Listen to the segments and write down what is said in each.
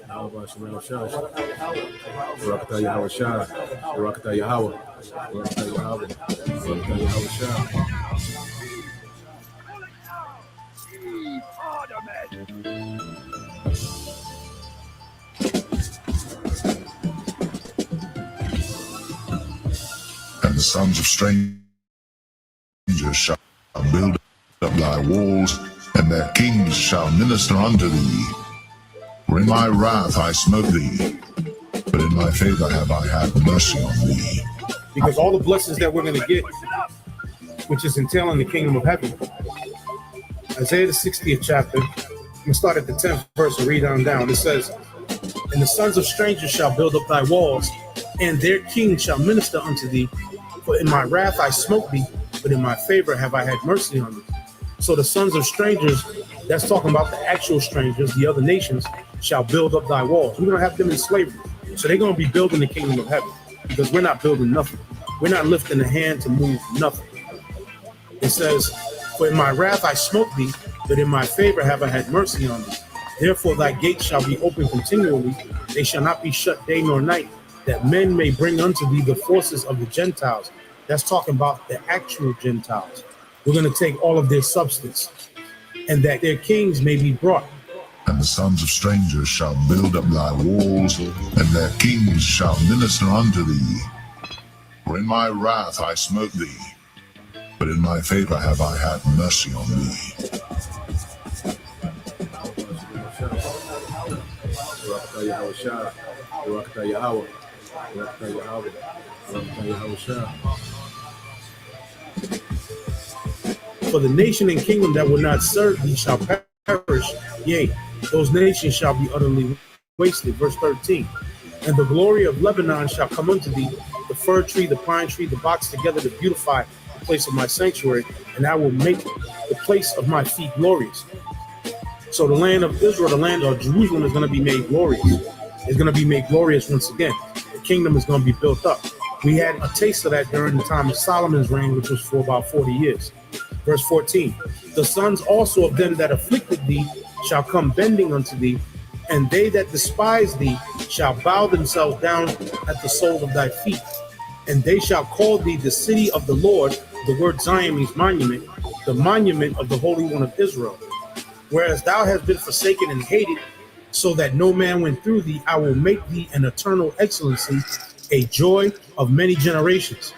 Yahweh Shalom Shah. Barakatah Yahweh Shah. Barakatah Yahweh. Barakatah Yahweh. Barakatah Yahweh Shah. And the sons of strangers shall build up thy walls, and their kings shall minister unto thee. For in my wrath I smote thee, but in my favor have I had mercy on thee. Because all the blessings that we're going to get, which is entailing the kingdom of heaven, Isaiah the 60th chapter, I'm going to start at the 10th verse and read on down. It says, and the sons of strangers shall build up thy walls, and their kings shall minister unto thee. For in my wrath I smote thee, but in my favor have I had mercy on thee. So the sons of strangers, that's talking about the actual strangers, the other nations, shall build up thy walls. We're going to have them in slavery. So they're going to be building the kingdom of heaven, because we're not building nothing. We're not lifting a hand to move nothing. It says, for in my wrath I smote thee, but in my favor have I had mercy on thee. Therefore thy gates shall be open continually, they shall not be shut day nor night, that men may bring unto thee the forces of the Gentiles. That's talking about the actual Gentiles. We're going to take all of their substance, and that their kings may be brought. And the sons of strangers shall build up thy walls, and their kings shall minister unto thee. For in my wrath I smote thee, but in my favor have I had mercy on thee. Barakatah Yahweh Shah. Barakatah Yahweh. Barakatah Yahweh. Barakatah Yahweh Shah. For the nation and kingdom that will not serve thee shall perish, yea, those nations shall be utterly wasted. Verse 13. And the glory of Lebanon shall come unto thee, the fir tree, the pine tree, the box together to beautify the place of my sanctuary, and I will make the place of my feet glorious. So the land of Israel, the land of Jerusalem, is going to be made glorious. It's going to be made glorious once again. The kingdom is going to be built up. We had a taste of that during the time of Solomon's reign, which was for about 40 years. Verse 14, the sons also of them that afflicted thee shall come bending unto thee, and they that despise thee shall bow themselves down at the soles of thy feet. And they shall call thee the city of the Lord. The word Zion means monument, the monument of the Holy One of Israel. Whereas thou hast been forsaken and hated, so that no man went through thee, I will make thee an eternal excellency, a joy of many generations.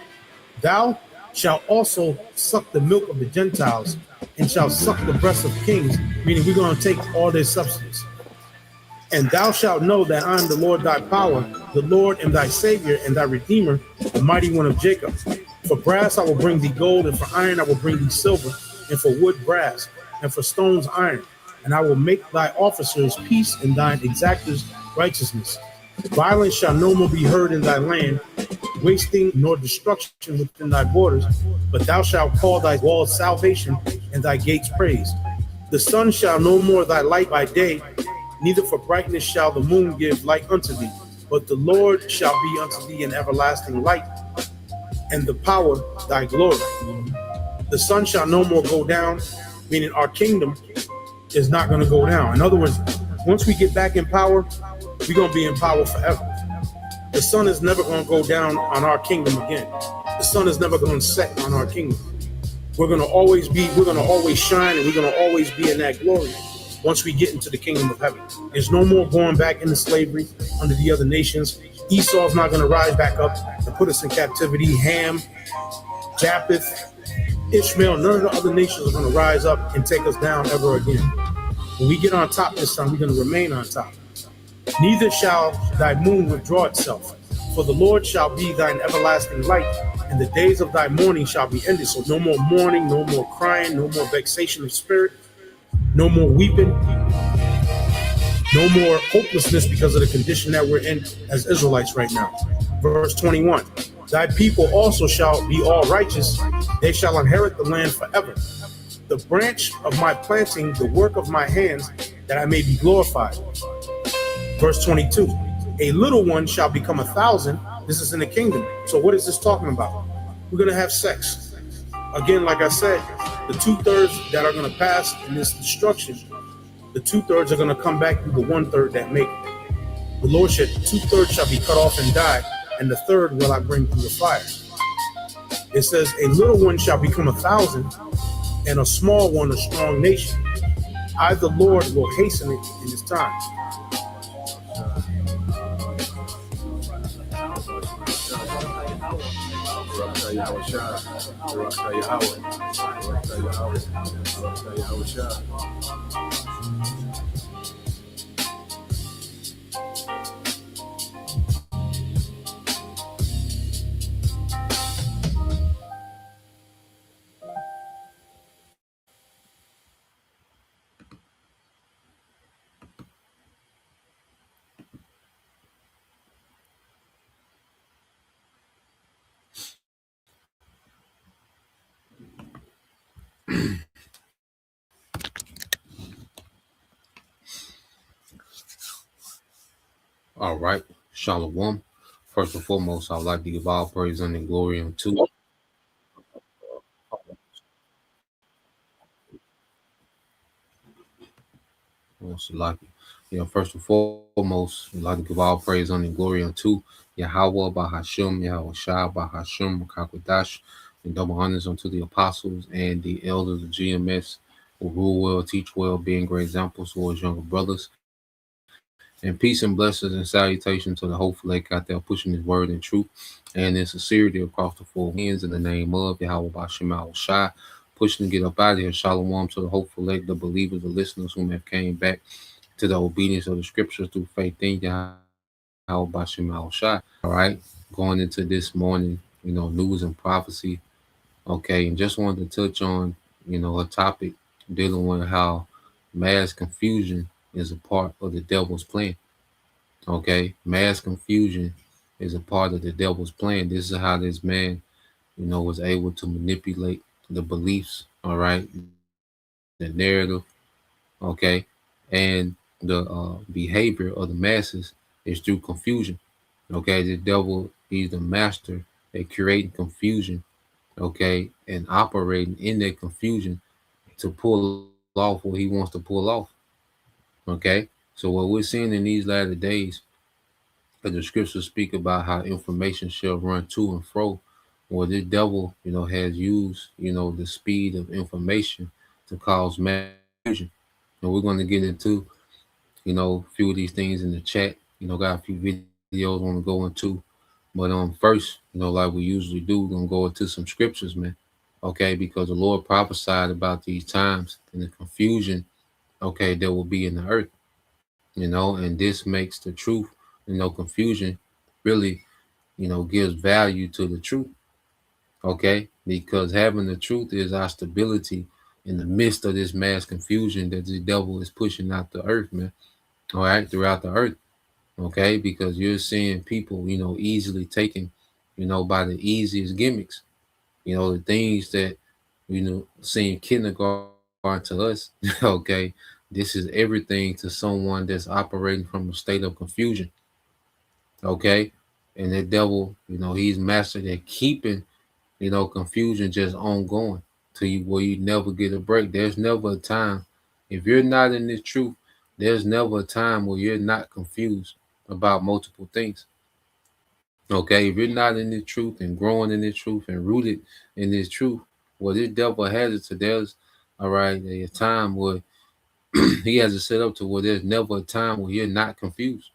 Thou shalt also suck the milk of the Gentiles, and shall suck the breast of kings, meaning we're going to take all their substance. And thou shalt know that I am the Lord thy power, the Lord and thy Savior and thy Redeemer, the mighty one of Jacob. For brass I will bring thee gold, and for iron I will bring thee silver, and for wood brass, and for stones iron. And I will make thy officers peace, and thine exactors righteousness. Violence shall no more be heard in thy land, wasting nor destruction within thy borders, but thou shalt call thy walls salvation, and thy gates praise. The sun shall no more thy light by day, neither for brightness shall the moon give light unto thee, but the Lord shall be unto thee an everlasting light, and the power thy glory. The sun shall no more go down, meaning our kingdom is not going to go down. In other words, once we get back in power, we're going to be in power forever. The sun is never going to go down on our kingdom again. The sun is never going to set on our kingdom. We're going to always shine, and we're going to always be in that glory once we get into the kingdom of heaven. There's no more going back into slavery under the other nations. Esau's not going to rise back up and put us in captivity. Ham, Japheth, Ishmael, none of the other nations are going to rise up and take us down ever again. When we get on top this time, we're going to remain on top. Neither shall thy moon withdraw itself, for the Lord shall be thine everlasting light, and the days of thy mourning shall be ended. So no more mourning, no more crying, no more vexation of spirit, no more weeping, no more hopelessness because of the condition that we're in as Israelites right now. Verse 21, thy people also shall be all righteous, they shall inherit the land forever. The branch of my planting, the work of my hands, that I may be glorified. Verse 22, a little one shall become 1,000. This is in the kingdom. So what is this talking about? We're going to have sex. Again, like I said, the 2/3 that are going to pass in this destruction The 2/3 are going to come back through the 1/3 that make it. The Lord said, 2/3 shall be cut off and die, and the third will I bring through the fire. It says, a little one shall become 1,000, and a small one a strong nation. I, the Lord, will hasten it in his time. All right, Shalom. First and foremost, I'd like to give all praise and glory unto first and foremost, I'd like to give all praise and glory unto Yahweh Bahashim, Yahweh Shah Bahashim, Makakwadash, and double honors unto the apostles and the elders of GMS who rule well, teach well, being great examples towards younger brothers. And peace and blessings and salutation to the hopeful lake out there pushing his word and truth and in sincerity across the four winds in the name of Yahweh Bashim Al Shai, pushing to get up out of here. Shalom to the hopeful lake, the believers, the listeners whom have came back to the obedience of the scriptures through faith in Yahweh Bashim Al Shai. All right, going into this morning, news and prophecy. Okay, and just wanted to touch on, a topic dealing with how mass confusion is a part of the devil's plan. Okay, mass confusion is a part of the devil's plan. This is how this man, was able to manipulate the beliefs, all right, the narrative, okay, and the behavior of the masses is through confusion. Okay, the devil, he's the master at creating confusion, okay, and operating in that confusion to pull off what he wants to pull off. Okay, so what we're seeing in these latter days, the scriptures speak about how information shall run to and fro. Well, the devil, has used, the speed of information to cause confusion. And we're going to get into, a few of these things in the chat. Got a few videos I want to go into. But first, like we usually do, we're going to go into some scriptures, man. Okay, because the Lord prophesied about these times and the confusion, okay, that will be in the earth. And this makes the truth, confusion really, gives value to the truth. Okay, because having the truth is our stability in the midst of this mass confusion that the devil is pushing out the earth, man. All right, throughout the earth. Okay, because you're seeing people, easily taken, by the easiest gimmicks, the things that, seem kindergarten to us. Okay, this is everything to someone that's operating from a state of confusion. Okay, and the devil, he's mastered at keeping, confusion just ongoing to you where you never get a break. There's never a time, if you're not in this truth, there's never a time where you're not confused about multiple things. Okay, if you're not in the truth and growing in the truth and rooted in this truth, well, this devil has it to there's all right, a time where he has it set up to where there's never a time where you're not confused.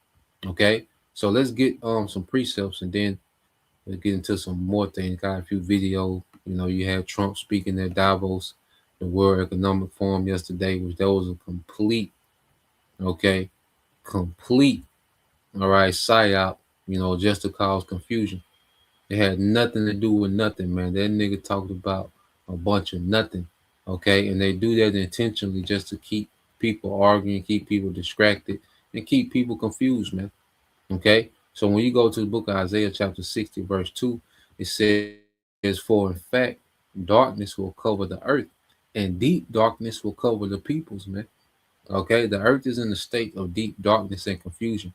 Okay, so let's get some precepts and then we'll get into some more things. Got a few videos. You had Trump speaking at Davos, the World Economic Forum yesterday, which that was a complete, all right, psyop, just to cause confusion. It had nothing to do with nothing, man. That nigga talked about a bunch of nothing, okay? And they do that intentionally just to keep people arguing, keep people distracted, and keep people confused, man, okay? So when you go to the book of Isaiah chapter 60, verse 2, it says, for in fact, darkness will cover the earth, and deep darkness will cover the peoples, man, okay? The earth is in a state of deep darkness and confusion,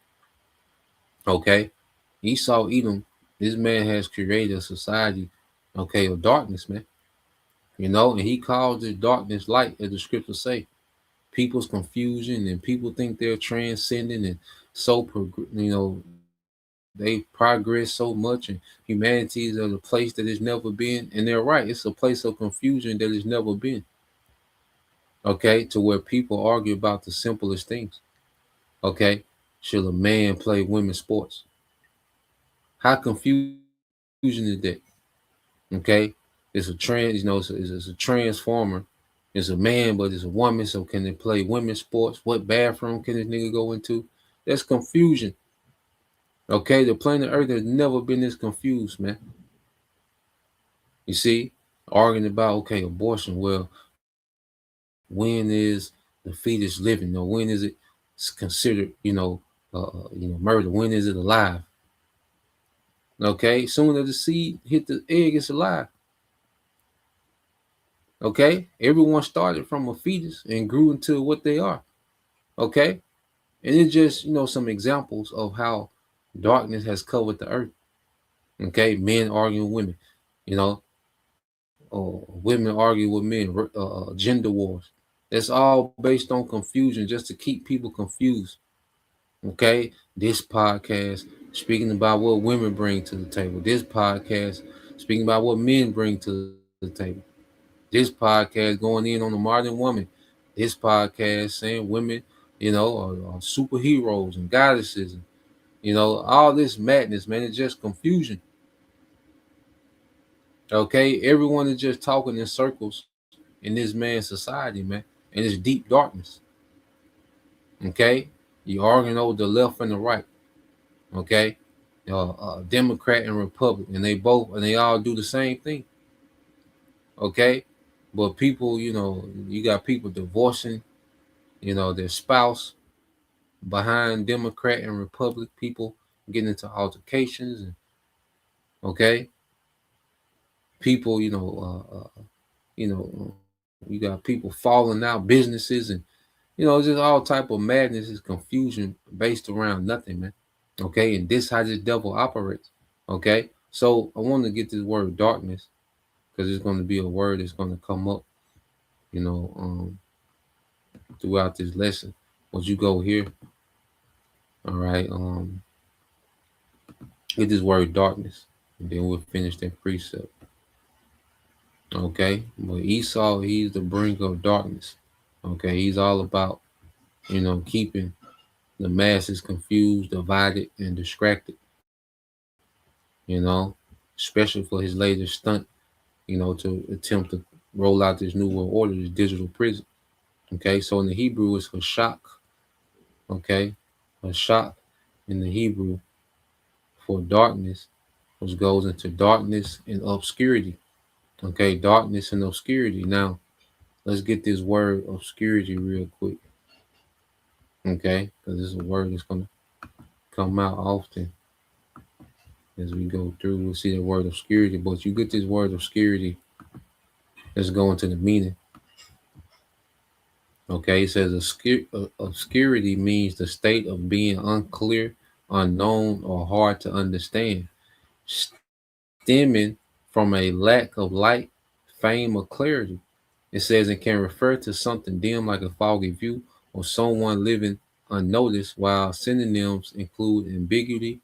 okay? Esau, Edom, this man has created a society, okay, of darkness, man. And he calls this darkness light, as the scriptures say. people's confusion, and people think they're transcending and so they progress so much, and humanity is at a place that it's never been. And they're right; it's a place of confusion that it's never been. Okay, to where people argue about the simplest things. Okay, should a man play women's sports? How confusing is that? Okay, it's a trans, it's a transformer. It's a man, but it's a woman. So can they play women's sports? What bathroom can this nigga go into? That's confusion. Okay, the planet Earth has never been this confused, man. You see, arguing about abortion. Well, when is the fetus living? Or when is it considered, murder? When is it alive? Okay, soon as the seed hit the egg, it's alive. Okay, everyone started from a fetus and grew into what they are. Okay, and it's just some examples of how darkness has covered the earth. Okay, men arguing with women, you know, or women argue with men, gender wars. That's all based on confusion, just to keep people confused. Okay, this podcast speaking about what women bring to the table. This podcast speaking about what men bring to the table. This podcast going in on the modern woman. This podcast saying women, are superheroes and goddesses. And, all this madness, man. It's just confusion. Okay, everyone is just talking in circles in this man's society, man, and it's deep darkness. Okay, you arguing over the left and the right. Okay, Democrat and Republican, and they all do the same thing. Okay, but people, you got people divorcing, their spouse behind Democrat and Republican, people getting into altercations, and okay, people, you got people falling out, businesses, and just all type of madness is confusion based around nothing, man. Okay, and this how this devil operates. Okay, so I want to get this word darkness because it's going to be a word that's going to come up, throughout this lesson. Once you go here, all right, get this word darkness, and then we'll finish that precept. Okay, but Esau, he's the brink of darkness. Okay, he's all about, keeping the masses confused, divided, and distracted. Especially for his latest stunt, to attempt to roll out this new world order, this digital prison. Okay, so in the Hebrew, it's Hashak. Okay, Hashak in the Hebrew for darkness, which goes into darkness and obscurity. Okay, darkness and obscurity. Now, let's get this word obscurity real quick. Okay, because this is a word that's going to come out often as we go through. We'll see the word obscurity, but you get this word obscurity. Let's go into the meaning. Okay, it says obscurity means the state of being unclear, unknown, or hard to understand, stemming from a lack of light, fame, or clarity. It says it can refer to something dim like a foggy view or someone living unnoticed, while synonyms include ambiguity,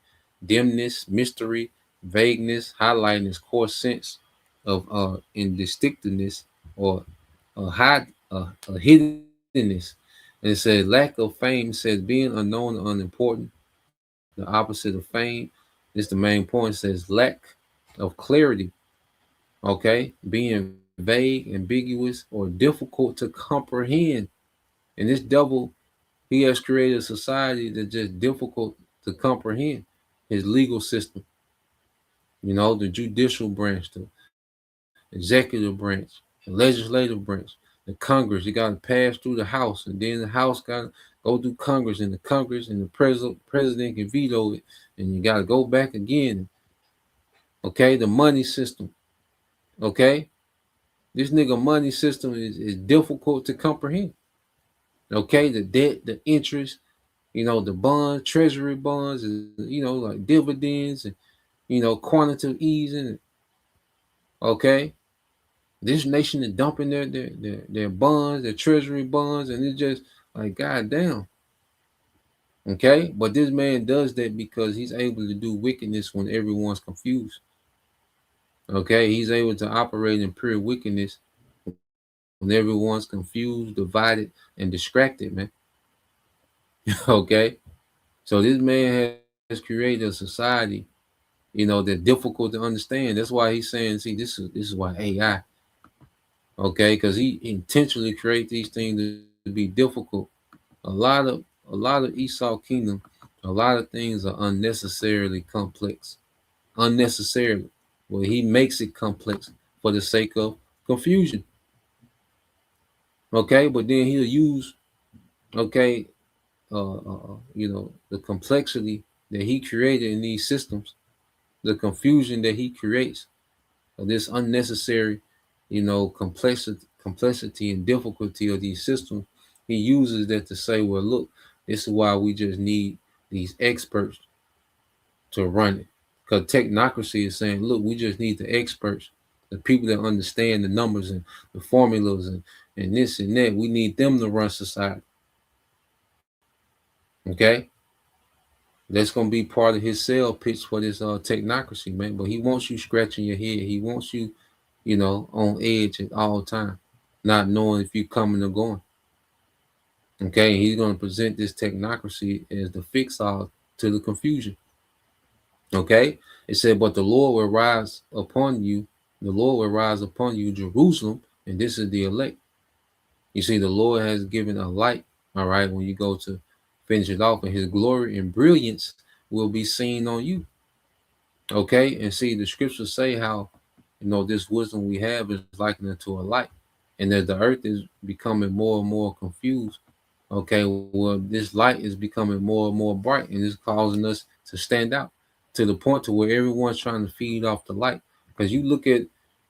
dimness, mystery, vagueness, highlighting its core sense of indistinctness or a hiddenness. And it says lack of fame. It says being unknown or unimportant. The opposite of fame. This is the main point. It says lack of clarity. Okay, being vague, ambiguous, or difficult to comprehend. And this devil, he has created a society that's just difficult to comprehend. His legal system, the judicial branch, the executive branch, the legislative branch, the Congress. You got to pass through the House, and then the House got to go through Congress, and the Congress and the president can veto it, and you got to go back again. Okay, the money system. Okay, this nigga money system is difficult to comprehend. Okay, the debt, the interest, the bonds, treasury bonds, like dividends and, quantitative easing. Okay, This nation is dumping their bonds, their treasury bonds, and it's just like, goddamn. Okay, but this man does that because he's able to do wickedness when everyone's confused. Okay, he's able to operate in pure wickedness when everyone's confused, divided, and distracted, man. Okay, so this man has created a society, that's difficult to understand. That's why he's saying, see, this is why AI, okay, because he intentionally create these things to be difficult. A lot of Esau kingdom, a lot of things are unnecessarily complex, unnecessarily. Well, he makes it complex for the sake of confusion. Okay, but then he'll use, okay, the complexity that he created in these systems, the confusion that he creates, this unnecessary, complexity and difficulty of these systems. He uses that to say, well, look, this is why we just need these experts to run it. Because technocracy is saying, look, we just need the experts, the people that understand the numbers and the formulas and this and that. We need them to run society. Okay? That's going to be part of his sale pitch for this technocracy, man. But he wants you scratching your head. He wants you, on edge at all time, not knowing if you're coming or going. Okay? He's going to present this technocracy as the fix-all to the confusion. Okay? It said, but the Lord will rise upon you. The Lord will rise upon you, Jerusalem, and this is the elect. You see, the Lord has given a light, all right, when you go to finish it off, and his glory and brilliance will be seen on you. Okay, and see, the scriptures say how, this wisdom we have is likened unto a light, and as the earth is becoming more and more confused, okay, well, this light is becoming more and more bright, and it's causing us to stand out to the point to where everyone's trying to feed off the light. Because you look at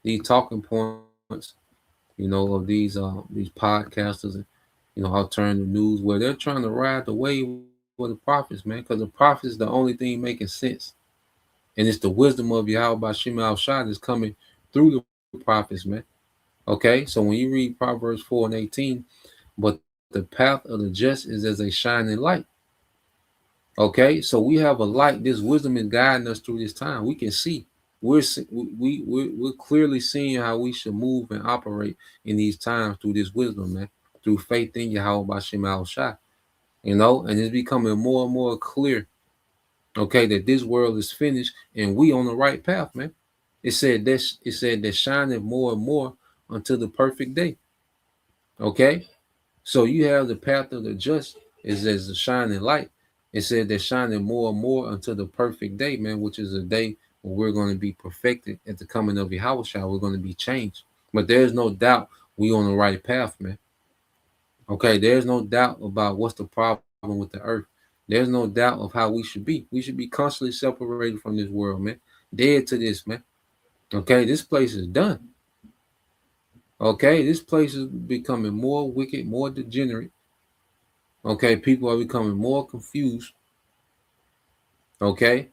these talking points, of these podcasters and alternative news, where they're trying to ride the wave for the prophets, man, because the prophets is the only thing making sense. And it's the wisdom of Yahweh Shem Al Shah that's coming through the prophets, man. Okay, so when you read Proverbs 4 and 18, but the path of the just is as a shining light. Okay, so we have a light. This wisdom is guiding us through this time. We can see. We're clearly seeing how we should move and operate in these times through this wisdom, man. Through faith in Yahweh Shem Al Shah. And it's becoming more and more clear, okay, that this world is finished and we on the right path, man. It said that shining more and more until the perfect day. Okay, so you have the path of the just is as a shining light. It said that shining more and more until the perfect day, man, which is a day when we're going to be perfected at the coming of Yahweh. We're going to be changed. But there's no doubt we on the right path, man. Okay, there's no doubt about what's the problem with the earth. There's no doubt of how we should be. We should be constantly separated from this world, man. Dead to this, man. Okay, this place is done. Okay, this place is becoming more wicked, more degenerate. Okay, people are becoming more confused. Okay,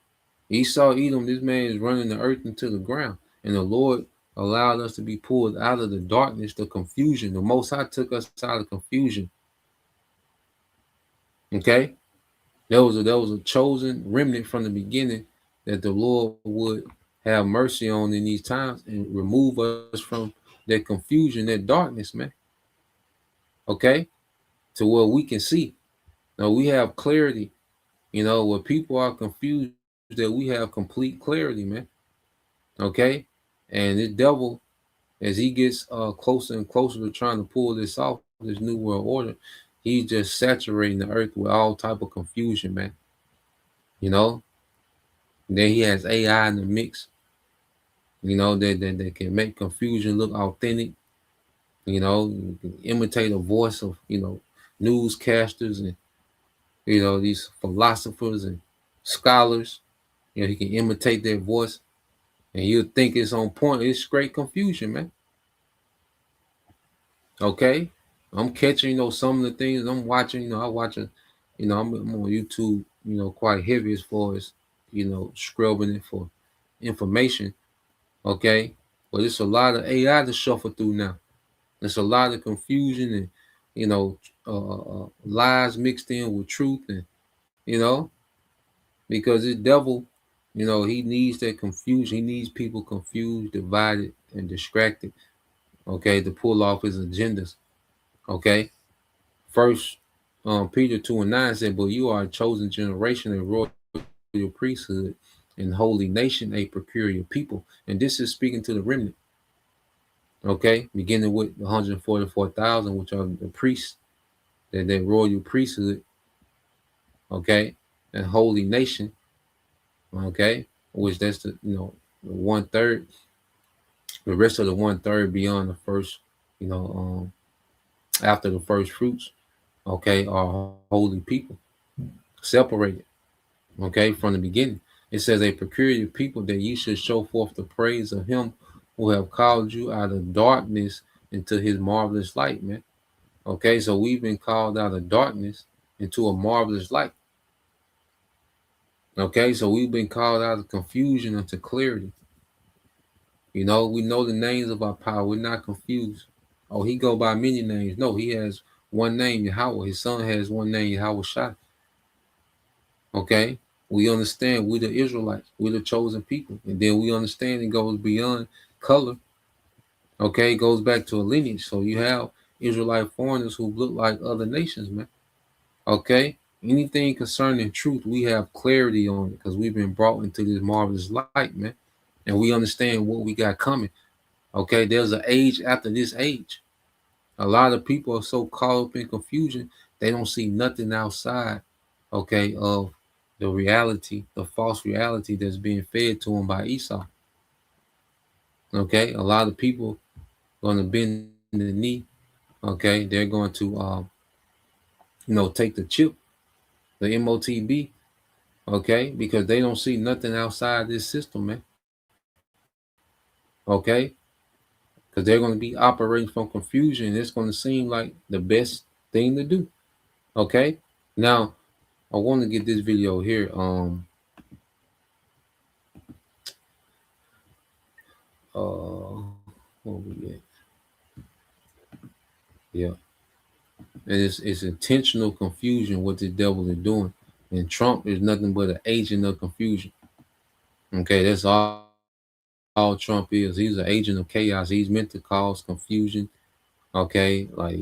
Esau, Edom, this man is running the earth into the ground. And the Lord allowed us to be pulled out of the darkness, the confusion. The Most High took us out of confusion. Okay, there was a chosen remnant from the beginning that the Lord would have mercy on in these times and remove us from that confusion, that darkness, man. Okay, to where we can see. Now we have clarity, where people are confused, that we have complete clarity, man. Okay, and this devil, as he gets closer and closer to trying to pull this off, this new world order, he's just saturating the earth with all type of confusion, man. Then he has AI in the mix, that can make confusion look authentic. You can imitate a voice of, newscasters and, these philosophers and scholars. He can imitate their voice and you'll think it's on point. It's straight confusion, man. Okay. I'm catching, some of the things I'm watching, I'm on YouTube, quite heavy as far as, scrubbing it for information. Okay. but it's a lot of AI to shuffle through now. There's a lot of confusion and lies mixed in with truth, and you know, because this devil, he needs that confusion. He needs people confused, divided, and distracted. Okay, to pull off his agendas. Okay, First Peter 2:9 said, "But you are a chosen generation, a royal priesthood, and holy nation, a peculiar people." And this is speaking to the remnant. Okay, beginning with the 144,000, which are the priests, that royal priesthood. Okay, and holy nation. Okay, which that's the 1/3. The rest of the 1/3 beyond the first, after the first fruits. Okay, are holy people, separated. Okay, from the beginning. It says, "A peculiar people, that ye should show forth the praise of him who have called you out of darkness into his marvelous light," man. Okay, so we've been called out of darkness into a marvelous light. Okay, so we've been called out of confusion into clarity. We know the names of our power. We're not confused. Oh, he go by many names. No, he has one name, Yahweh. His son has one name, Yahweh Shai. Okay, we understand we're the Israelites. We're the chosen people. And then we understand it goes beyond color. Okay, it goes back to a lineage. So you have Israelite foreigners who look like other nations, man. Okay, anything concerning truth, we have clarity on it because we've been brought into this marvelous light, man. And we understand what we got coming. Okay, there's an age after this age. A lot of people are so caught up in confusion, they don't see nothing outside, okay, of the reality, the false reality that's being fed to them by Esau. Okay, a lot of people going to bend the knee. Okay, they're going to, take the chip, the MOTB. Okay, because they don't see nothing outside this system, man. Okay, because they're going to be operating from confusion. It's going to seem like the best thing to do. Okay, now I want to get this video here. What we at? Yeah, and it's intentional confusion what the devil is doing, and Trump is nothing but an agent of confusion. Okay, that's all Trump is. He's an agent of chaos. He's meant to cause confusion. Okay, like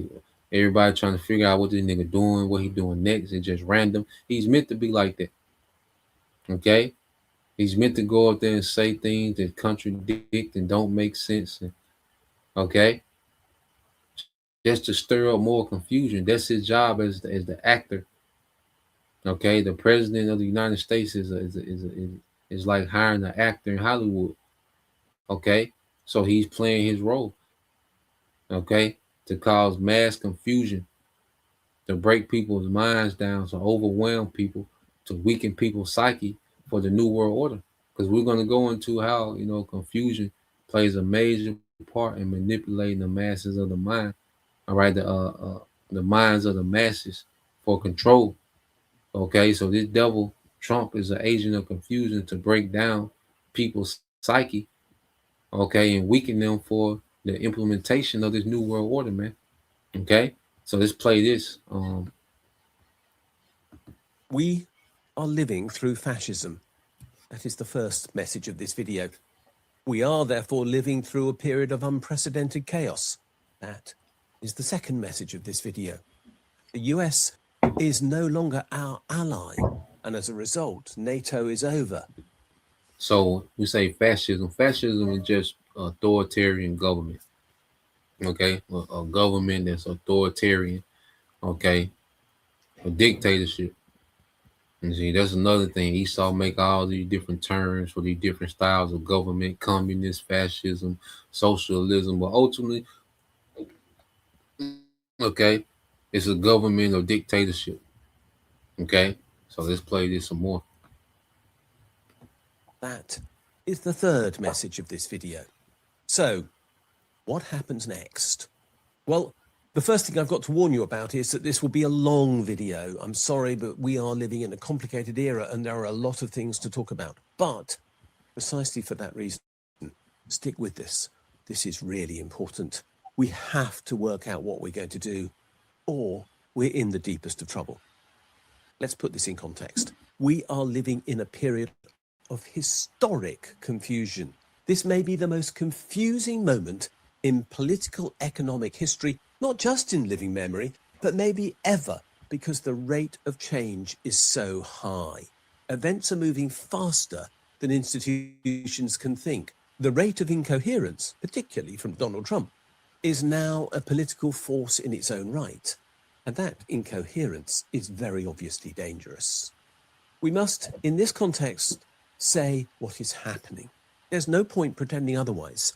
everybody trying to figure out what this nigga doing, what he doing next. It's just random. He's meant to be like that. Okay, he's meant to go out there and say things that contradict and don't make sense. Okay, just to stir up more confusion. That's his job as the actor. Okay, the president of the United States is like hiring an actor in Hollywood. Okay, so he's playing his role. Okay, to cause mass confusion, to break people's minds down, to overwhelm people, to weaken people's psyche for the new world order. Because we're going to go into how confusion plays a major part in manipulating the masses of the mind. All right, the minds of the masses for control. Okay, so this devil Trump is an agent of confusion to break down people's psyche. Okay, and weaken them for the implementation of this new world order, man. Okay, so let's play this. We are living through fascism. That is the first message of this video. We are therefore living through a period of unprecedented chaos. That is the second message of this video. The US is no longer our ally, and as a result, NATO is over. So we say fascism. Fascism is just authoritarian government. Okay, a government that's authoritarian. Okay, a dictatorship. And see, that's another thing. Esau make all these different terms for these different styles of government: communist, fascism, socialism. But ultimately, okay, it's a government of dictatorship. Okay, so let's play this some more. That is the third message of this video. So, what happens next? Well, the first thing I've got to warn you about is that this will be a long video. I'm sorry, but we are living in a complicated era and there are a lot of things to talk about. But precisely for that reason, stick with this. This is really important. We have to work out what we're going to do, or we're in the deepest of trouble. Let's put this in context. We are living in a period of historic confusion. This may be the most confusing moment in political economic history, not just in living memory, but maybe ever, because the rate of change is so high. Events are moving faster than institutions can think. The rate of incoherence, particularly from Donald Trump, is now a political force in its own right. And that incoherence is very obviously dangerous. We must, in this context, say what is happening. There's no point pretending otherwise.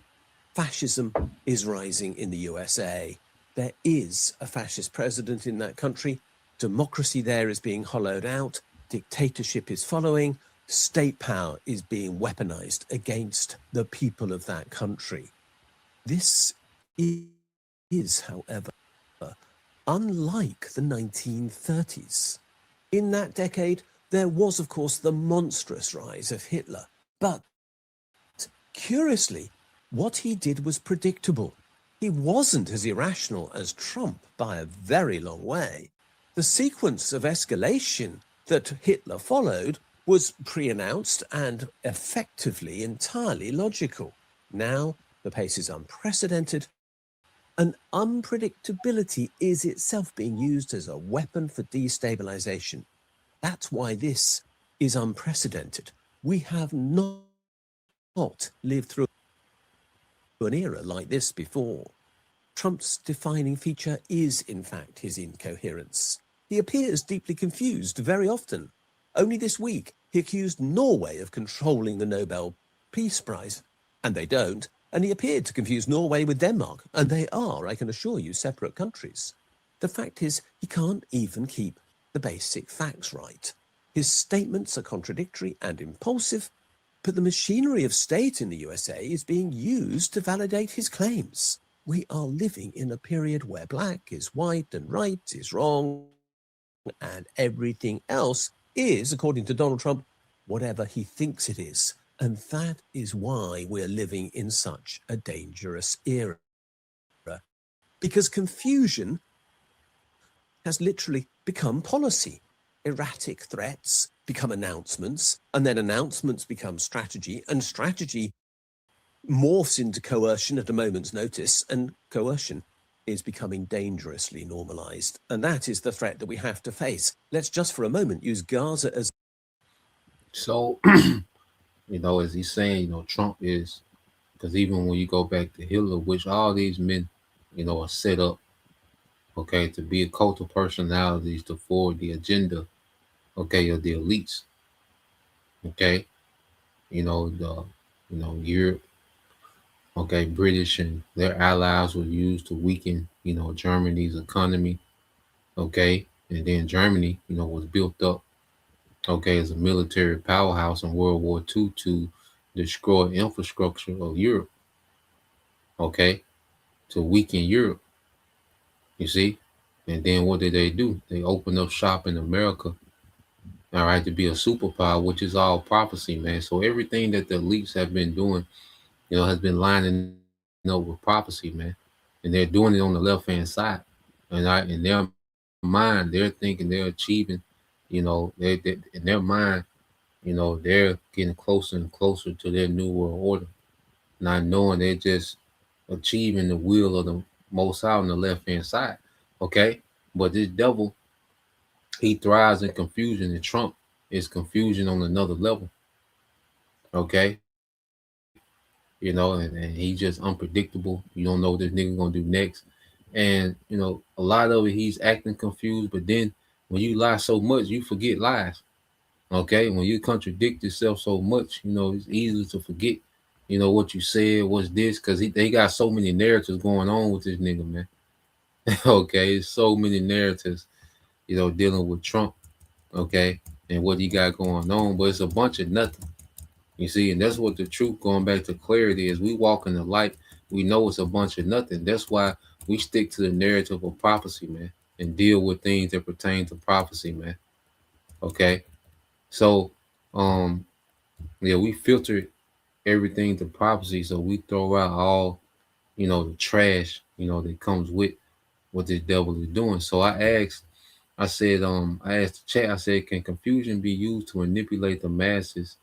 Fascism is rising in the USA. There is a fascist president in that country. Democracy there is being hollowed out. Dictatorship is following. State power is being weaponized against the people of that country. This is, however, unlike the 1930s. In that decade, there was, of course, the monstrous rise of Hitler. But curiously, what he did was predictable. He wasn't as irrational as Trump by a very long way. The sequence of escalation that Hitler followed was pre-announced and effectively entirely logical. Now, the pace is unprecedented, and unpredictability is itself being used as a weapon for destabilization. That's why this is unprecedented. We have not lived through an era like this before. Trump's defining feature is, in fact, his incoherence. He appears deeply confused very often. Only this week, he accused Norway of controlling the Nobel Peace Prize, and they don't. And he appeared to confuse Norway with Denmark, and they are, I can assure you, separate countries. The fact is, he can't even keep the basic facts right. His statements are contradictory and impulsive, but the machinery of state in the USA is being used to validate his claims. We are living in a period where black is white and right is wrong, and everything else is, according to Donald Trump, whatever he thinks it is. And that is why we're living in such a dangerous era. Because confusion has literally become policy. Erratic threats become announcements, and then announcements become strategy, and strategy morphs into coercion at a moment's notice, and coercion is becoming dangerously normalized. And that is the threat that we have to face. Let's just for a moment use Gaza as... So, as he's saying, Trump is, because even when you go back to Hitler, which all these men, are set up, okay, to be a cult of personalities to forward the agenda, okay, of the elites, okay, Europe, okay, British and their allies were used to weaken, Germany's economy, okay, and then Germany, was built up, okay, as a military powerhouse in World War II to destroy infrastructure of Europe, okay, to weaken Europe, you see? And then what did they do? They opened up shop in America, all right, to be a superpower, which is all prophecy, man. So everything that the elites have been doing, has been lining up with prophecy, man. And they're doing it on the left-hand side. And in their mind, they're thinking they're achieving, they in their mind, they're getting closer and closer to their new world order, not knowing they're just achieving the will of the Most High on the left-hand side, okay? But this devil, he thrives in confusion, and Trump is confusion on another level, okay? And he's just unpredictable. You don't know what this nigga gonna do next. And, a lot of it, he's acting confused, but then when you lie so much, you forget lies. Okay, when you contradict yourself so much, it's easy to forget, what you said, what's this, because they got so many narratives going on with this nigga, man. Okay, so many narratives, dealing with Trump, okay, and what he got going on, but it's a bunch of nothing, you see, and that's what the truth, going back to clarity, is we walk in the light, we know it's a bunch of nothing. That's why we stick to the narrative of prophecy, man, and deal with things that pertain to prophecy, man, okay. So, we filter everything to prophecy. So we throw out all the trash, that comes with what this devil is doing. So I asked the chat, I said, can confusion be used to manipulate the masses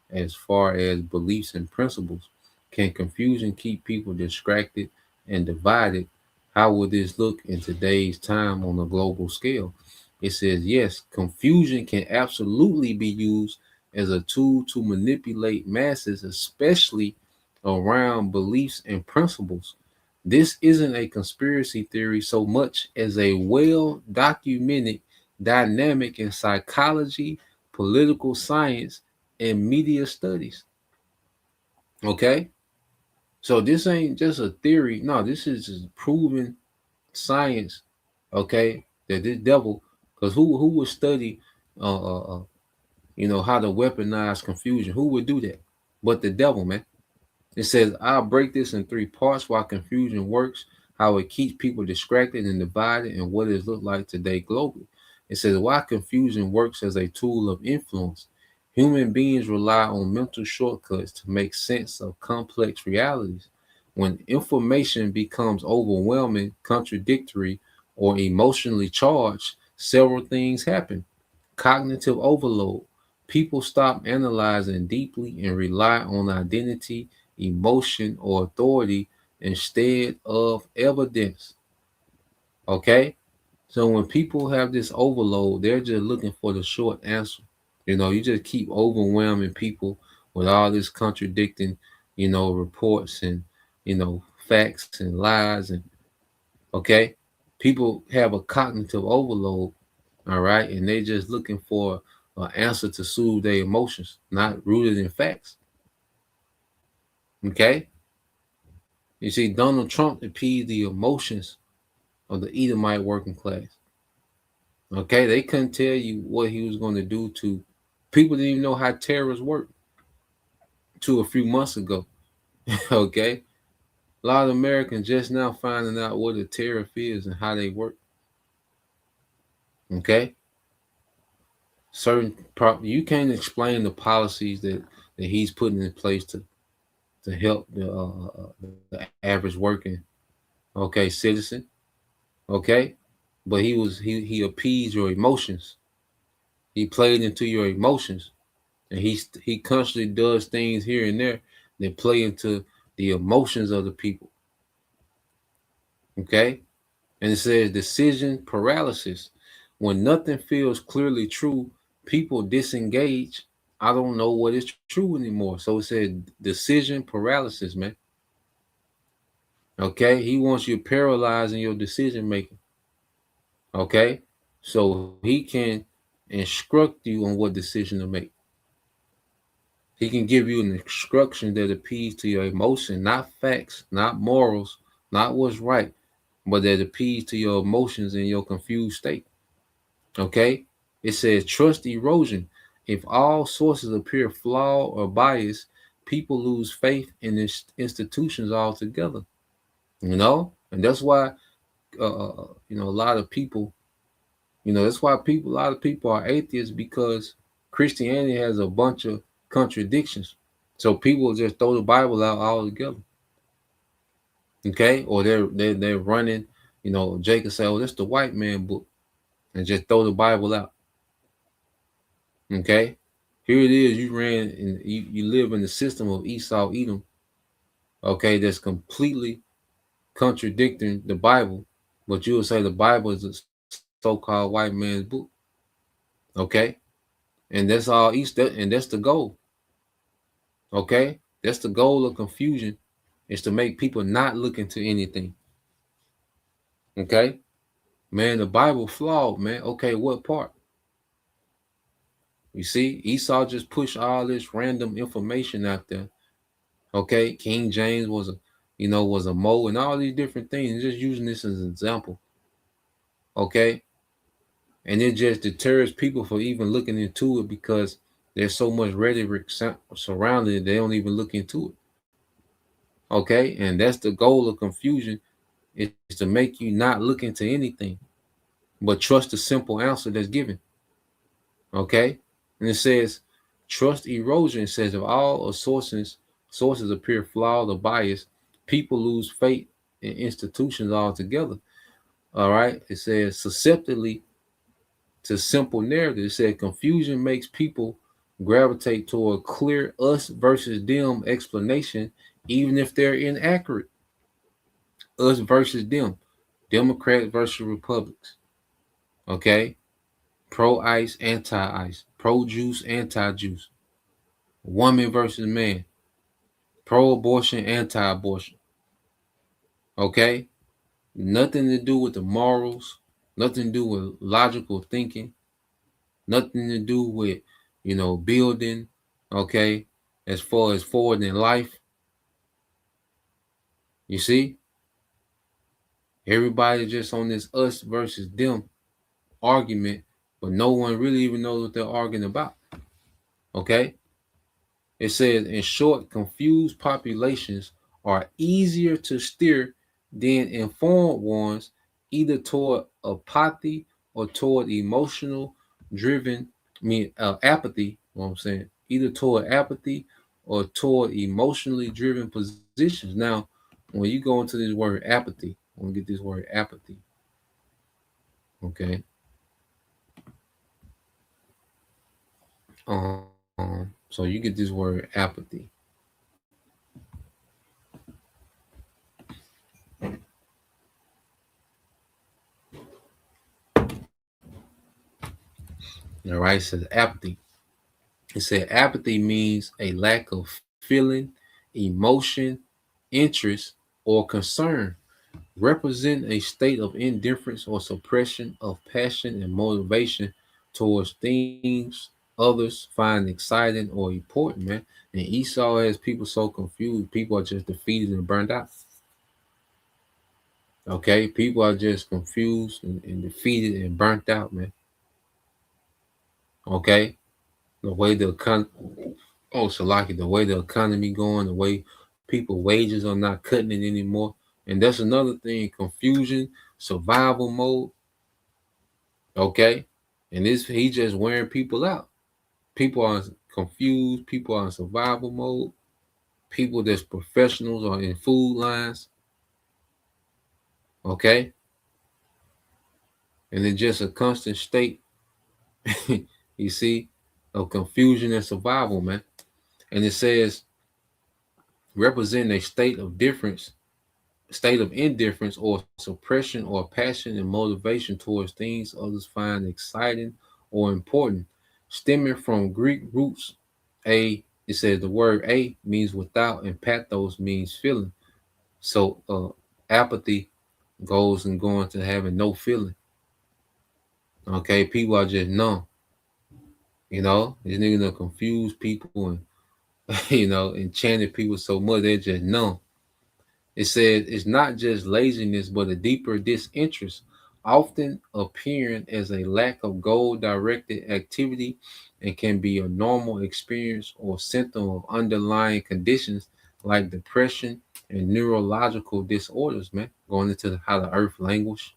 as far as beliefs and principles? Can confusion keep people distracted and divided? How would this look in today's time on a global scale? It says, yes, confusion can absolutely be used as a tool to manipulate masses, especially around beliefs and principles. This isn't a conspiracy theory so much as a well documented dynamic in psychology, political science, and media studies. Okay? So this ain't just a theory. No, this is just proven science. Okay? That this devil, because who would study how to weaponize confusion? Who would do that? But the devil, man. It says, I'll break this in three parts why confusion works, how it keeps people distracted and divided, and what it looks like today globally. It says, why confusion works as a tool of influence. Human beings rely on mental shortcuts to make sense of complex realities. When information becomes overwhelming, contradictory, or emotionally charged, several things happen. Cognitive overload. People stop analyzing deeply and rely on identity, emotion, or authority instead of evidence. Okay? So when people have this overload, they're just looking for the short answer. You just keep overwhelming people with all this contradicting, reports and, facts and lies. And okay, people have a cognitive overload, all right, and they just looking for an answer to soothe their emotions, not rooted in facts. Okay, you see, Donald Trump appeased the emotions of the Edomite working class. Okay, they couldn't tell you what he was going to do to people. Didn't even know how terrorists work to a few months ago. Okay, a lot of Americans just now finding out what a tariff is and how they work. Okay, you can't explain the policies that he's putting in place to help the average working citizen. Okay, but he appeased your emotions. He played into your emotions, and he constantly does things here and there that play into the emotions of the people. Okay, and it says decision paralysis. When nothing feels clearly true, people disengage. I don't know what is true anymore. So it said decision paralysis, man. Okay, he wants you paralyzed in your decision making. Okay, so he can instruct you on what decision to make. He can give you an instruction that appeals to your emotion, not facts, not morals, not what's right, but that appeals to your emotions in your confused state. Okay, it says trust erosion. If all sources appear flawed or biased, people lose faith in institutions altogether. And that's why a lot of people, that's why a lot of people are atheists, because Christianity has a bunch of contradictions. So people just throw the Bible out altogether. Okay, or they're running, Jacob say, oh, that's the white man book, and just throw the Bible out. Okay, here it is. You live in the system of Esau, Edom. Okay, that's completely contradicting the Bible, but you will say the Bible is a so-called white man's book. Okay, and that's all and that's the goal. Okay, that's the goal of confusion, is to make people not look into anything. Okay, man, the Bible flawed, man. Okay, what part? You see, Esau just pushed all this random information out there. Okay, King James was a mole, and all these different things. Just using this as an example. Okay, and it just deters people from even looking into it, because there's so much rhetoric surrounding it. They don't even look into it. Okay, and that's the goal of confusion, is to make you not look into anything, but trust the simple answer that's given. Okay, and it says trust erosion. It says if all sources appear flawed or biased, people lose faith and institutions altogether. All right. It says susceptibility to simple narrative. It said confusion makes people gravitate toward clear us versus them explanation, even if they're inaccurate. Us versus them, Democrats versus Republicans. Okay. Pro ICE, anti ICE, pro juice, anti juice, woman versus man, pro abortion, anti abortion. Okay. Nothing to do with the morals, nothing to do with logical thinking, nothing to do with, building, okay, as far as forward in life. You see, everybody just on this us versus them argument, but no one really even knows what they're arguing about. Okay. It says, in short, confused populations are easier to steer than informed ones, either toward apathy or toward emotional driven, apathy. What I'm saying, either toward apathy or toward emotionally driven positions. Now, when you go into this word apathy, I'm gonna get this word apathy. Okay. So you get this word apathy. All right, it says apathy. It said apathy means a lack of feeling, emotion, interest, or concern. Represent a state of indifference or suppression of passion and motivation towards things others find exciting or important, man. And Esau has people so confused. People are just defeated and burned out. Okay, people are just confused and defeated and burnt out, man. Okay, the way the Salaki, the way the economy going, the way people wages are not cutting it anymore. And that's another thing, confusion, survival mode. Okay. And this he just wearing people out. People are confused, people are in survival mode, people that's professionals are in food lines. Okay. And it's just a constant state, you see, of confusion and survival, man. And it says represent a state of indifference or suppression or passion and motivation towards things others find exciting or important, stemming from Greek roots. It says the word a means without, and pathos means feeling. So apathy goes and going to having no feeling. Okay, people are just numb. These niggas are confused people and enchanted people so much they're just numb. It says it's not just laziness, but a deeper disinterest, often appearing as a lack of goal-directed activity, and can be a normal experience or symptom of underlying conditions like depression and neurological disorders, man. Going into how the earth languish.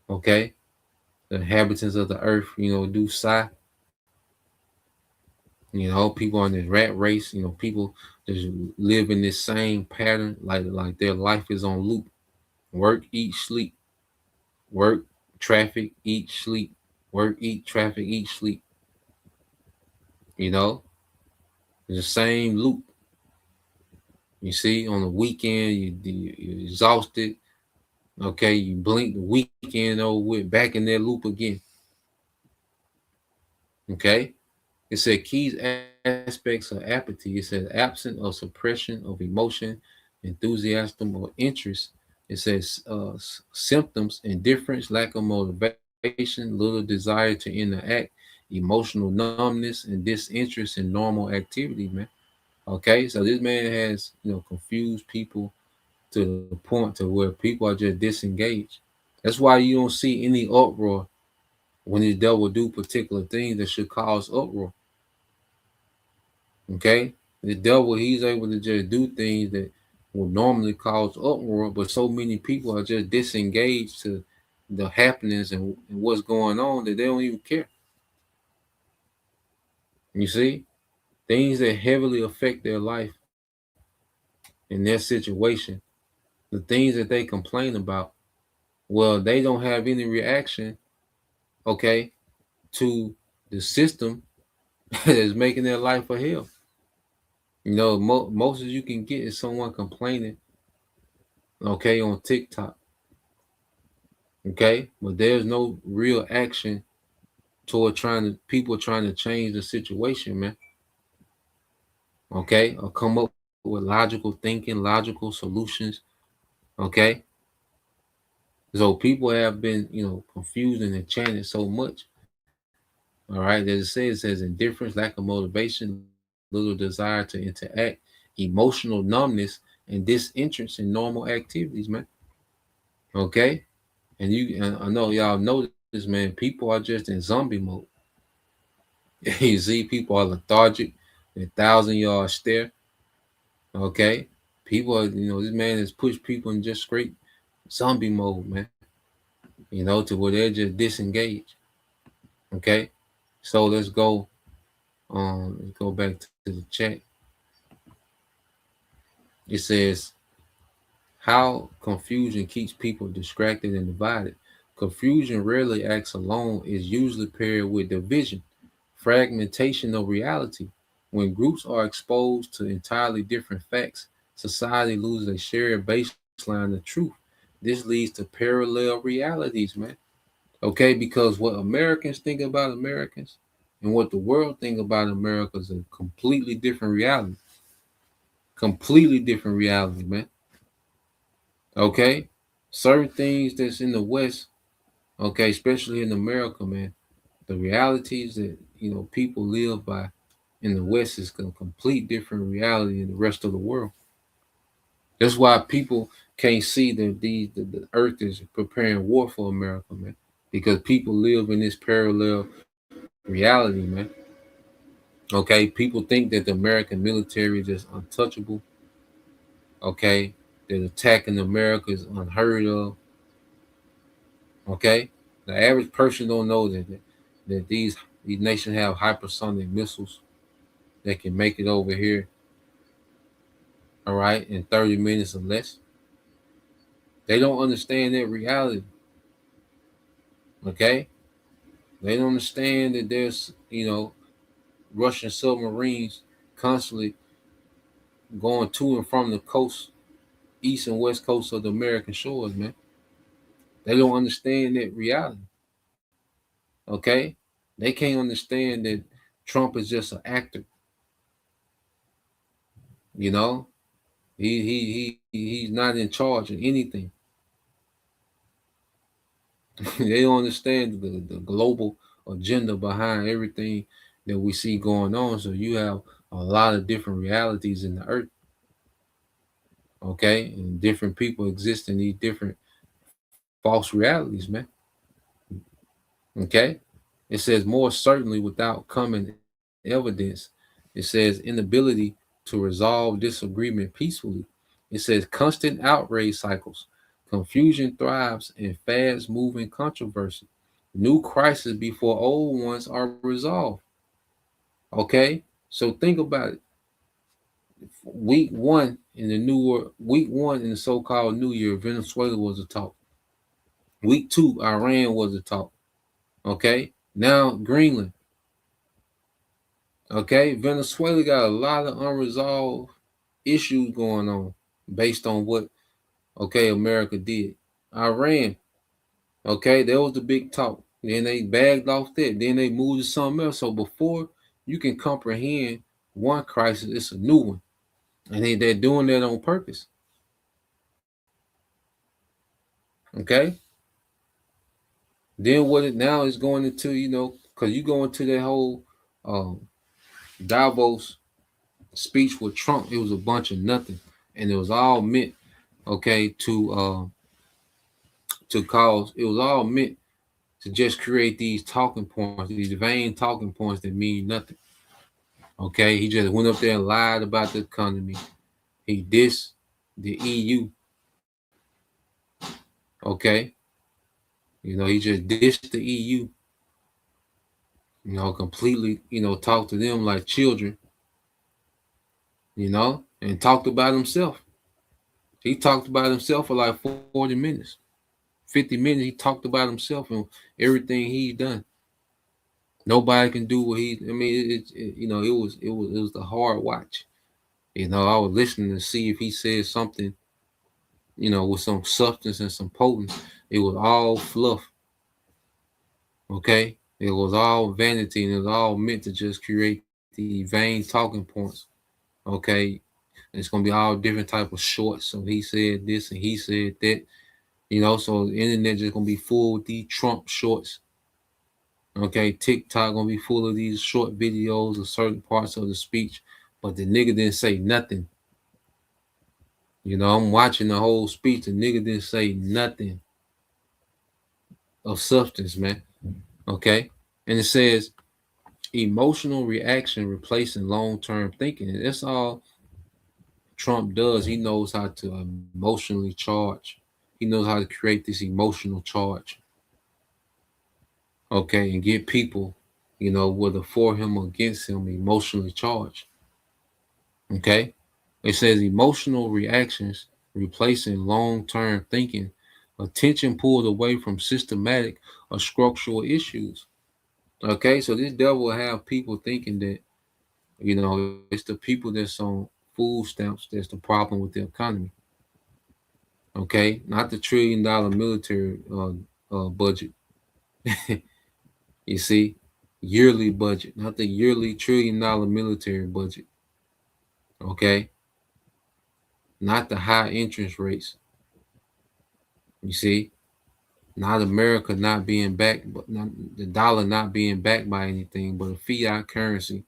Okay. The inhabitants of the earth, do sigh. People on this rat race, people just live in this same pattern, like their life is on loop. Work, eat, sleep. Work, traffic, eat, sleep. Work, eat, traffic, eat, sleep. It's the same loop. You see, on the weekend, you're exhausted. Okay, you blink the weekend over with, back in that loop again. Okay, it said key aspects of apathy. It says absent of suppression of emotion, enthusiasm, or interest. It says symptoms, indifference, lack of motivation, little desire to interact, emotional numbness, and disinterest in normal activity, man. Okay, so this man has, confused people to the point to where people are just disengaged. That's why you don't see any uproar when the devil do particular things that should cause uproar. Okay, the devil, he's able to just do things that would normally cause uproar, but so many people are just disengaged to the happenings and what's going on that they don't even care. You see, things that heavily affect their life in their situation, the things that they complain about, well, they don't have any reaction, okay, to the system that is making their life a hell. You know, most as you can get is someone complaining, okay, on TikTok, okay, but there's no real action toward people trying to change the situation, man. Okay, or come up with logical thinking, logical solutions. Okay, so people have been, confused and enchanted so much. All right, as it says indifference, lack of motivation, little desire to interact, emotional numbness, and disinterest in normal activities, man. Okay, and I know y'all know this, man. People are just in zombie mode. You see, people are lethargic, 1,000-yard stare. Okay, people are, this man has pushed people in just straight zombie mode, man. To where they're just disengaged. Okay, so let's go. Let's go back to the chat. It says how confusion keeps people distracted and divided. Confusion rarely acts alone; is usually paired with division, fragmentation of reality. When groups are exposed to entirely different facts, society loses a shared baseline of truth. This leads to parallel realities, man. Okay, because what Americans think about Americans and what the world think about America is a completely different reality. Completely different reality, man. Okay? Certain things that's in the West, okay, especially in America, man, the realities that, people live by in the West is a complete different reality in the rest of the world. That's why people can't see that the earth is preparing war for America, man. Because people live in this parallel reality, man. Okay, people think that the American military is just untouchable. Okay, that attacking America is unheard of. Okay, the average person don't know that these nations have hypersonic missiles that can make it over here. All right, in 30 minutes or less. They don't understand that reality. Okay, they don't understand that there's Russian submarines constantly going to and from the coast, east and west coast of the American shores, man. They don't understand that reality. Okay? They can't understand that Trump is just an actor. You know? He's not in charge of anything. They don't understand the global agenda behind everything that we see going on. So you have a lot of different realities in the earth. Okay? And different people exist in these different false realities, man. Okay? It says more certainly without common evidence. It says inability to resolve disagreement peacefully. It says constant outrage cycles. Confusion thrives in fast moving controversy. New crises before old ones are resolved. Okay? So think about it. Week one in the so-called New Year, Venezuela was the talk. Week two, Iran was the talk. Okay? Now Greenland. Okay, Venezuela got a lot of unresolved issues going on based on what America did. Iran, okay, that was the big talk. Then they bagged off that. Then they moved to something else. So before you can comprehend one crisis, it's a new one. And they're doing that on purpose. Okay. Then what it now is going into, because you go into that whole Davos speech with Trump, it was a bunch of nothing. And it was all meant, to cause, it was all meant to just create these talking points, these vain talking points that mean nothing. Okay, he just went up there and lied about the economy. He dissed the EU. Okay, he just dissed the EU. Completely, talked to them like children. And talked about himself. He talked about himself for like 40 minutes, 50 minutes. He talked about himself and everything he's done. Nobody can do what he. I mean, it was the hard watch. I was listening to see if he said something, with some substance and some potence. It was all fluff. Okay, it was all vanity, and it was all meant to just create the vain talking points. Okay, it's gonna be all different type of shorts. So he said this and he said that. So the internet just gonna be full with these Trump shorts. Okay, TikTok gonna be full of these short videos of certain parts of the speech, but the nigga didn't say nothing. I'm watching the whole speech. The nigga didn't say nothing of substance, man. Okay, and it says emotional reaction replacing long-term thinking. And that's all Trump does. He knows how to emotionally charge. He knows how to create this emotional charge. Okay, and get people, whether for him or against him, emotionally charged. Okay, it says emotional reactions replacing long-term thinking, attention pulled away from systematic or structural issues. Okay, so this devil will have people thinking that, it's the people that's on food stamps that's the problem with the economy. Okay, not the $1 trillion military budget. You see, yearly budget, not the yearly $1 trillion military budget. Okay, not the high interest rates. You see, not America not being backed, but not the dollar not being backed by anything but a fiat currency,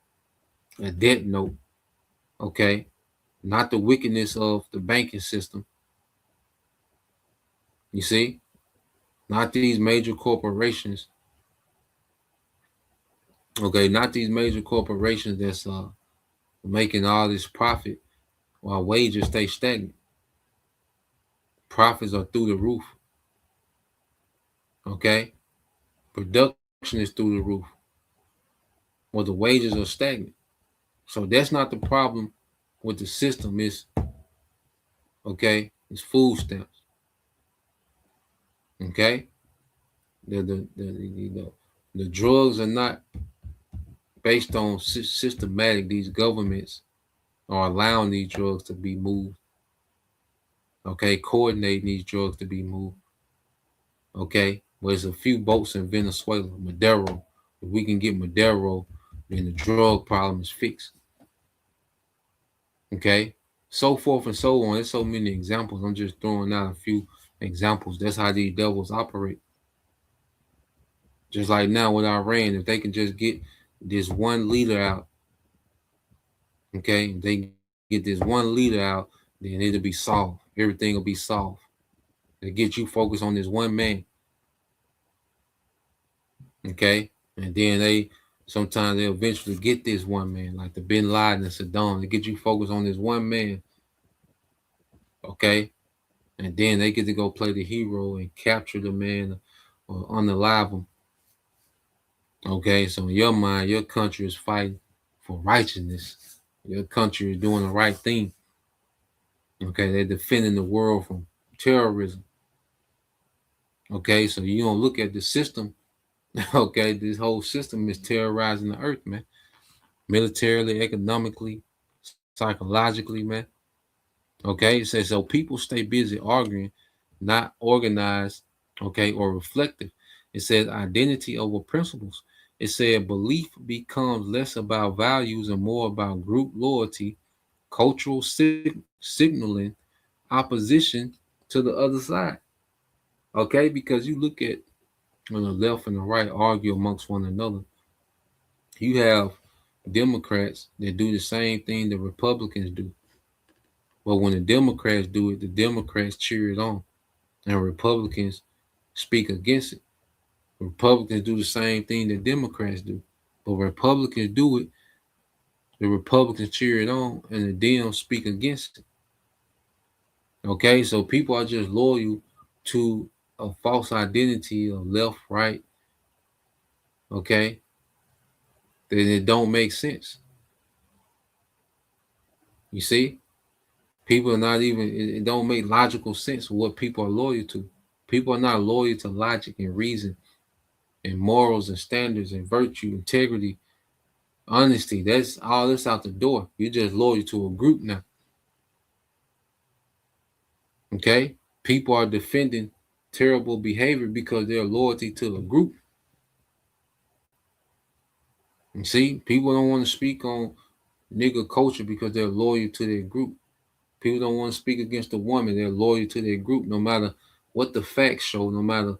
a debt note. Okay, not the wickedness of the banking system. You see, not these major corporations. Okay, not these major corporations that's making all this profit while wages stay stagnant. Profits are through the roof. Okay, production is through the roof. Well, the wages are stagnant. So that's not the problem with the system. It's food stamps. Okay, the drugs are not based on systematic. These governments are allowing these drugs to be moved. Okay, coordinating these drugs to be moved. Okay, well, there's a few boats in Venezuela, Maduro. If we can get Maduro, then the drug problem is fixed. Okay, so forth and so on. There's so many examples. I'm just throwing out a few examples. That's how these devils operate. Just like now with Iran, if they can just get this one leader out, okay, if they get this one leader out, then it'll be solved. Everything will be solved. They get you focused on this one man. Okay, and then sometimes they eventually get this one man, like the Bin Laden and Saddam. They get you focused on this one man. Okay, and then they get to go play the hero and capture the man or unalive him. Okay, so in your mind, your country is fighting for righteousness. Your country is doing the right thing. Okay, they're defending the world from terrorism. Okay, so you don't look at the system. Okay, this whole system is terrorizing the earth, man. Militarily, economically, psychologically, man. Okay, it says so people stay busy arguing, not organized, okay, or reflective. It says identity over principles. It said belief becomes less about values and more about group loyalty, cultural signaling, opposition to the other side. Okay, because you look at when the left and the right argue amongst one another, you have Democrats that do the same thing the Republicans do. But when the Democrats do it, the Democrats cheer it on, and Republicans speak against it. Republicans do the same thing that Democrats do. But Republicans do it, the Republicans cheer it on, and the Dems speak against it. Okay, so people are just loyal to a false identity of left, right. Okay, then it don't make sense. You see? People are not even, it don't make logical sense of what people are loyal to. People are not loyal to logic and reason and morals and standards and virtue, integrity, honesty. That's all that's out the door. You're just loyal to a group now. Okay? People are defending terrible behavior because they're loyalty to a group. And see, people don't want to speak on nigga culture because they're loyal to their group. People don't want to speak against a woman. They're loyal to their group, no matter what the facts show, no matter,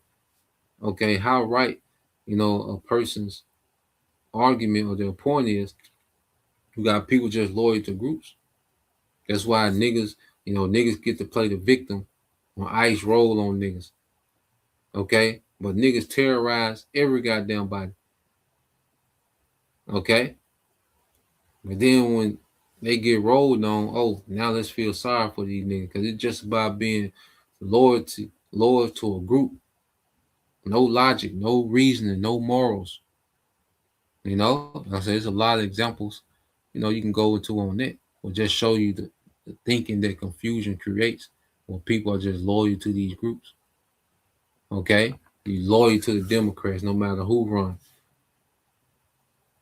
okay, how right, a person's argument or their point is. You got people just loyal to groups. That's why niggas get to play the victim when ICE roll on niggas. Okay? But niggas terrorize every goddamn body. Okay? But then when they get rolled on, oh, now let's feel sorry for these niggas. Because it's just about being loyal to a group. No logic, no reasoning, no morals. I say there's a lot of examples, you can go into on that. Or just show you the thinking that confusion creates when people are just loyal to these groups. Okay? You're loyal to the Democrats no matter who runs.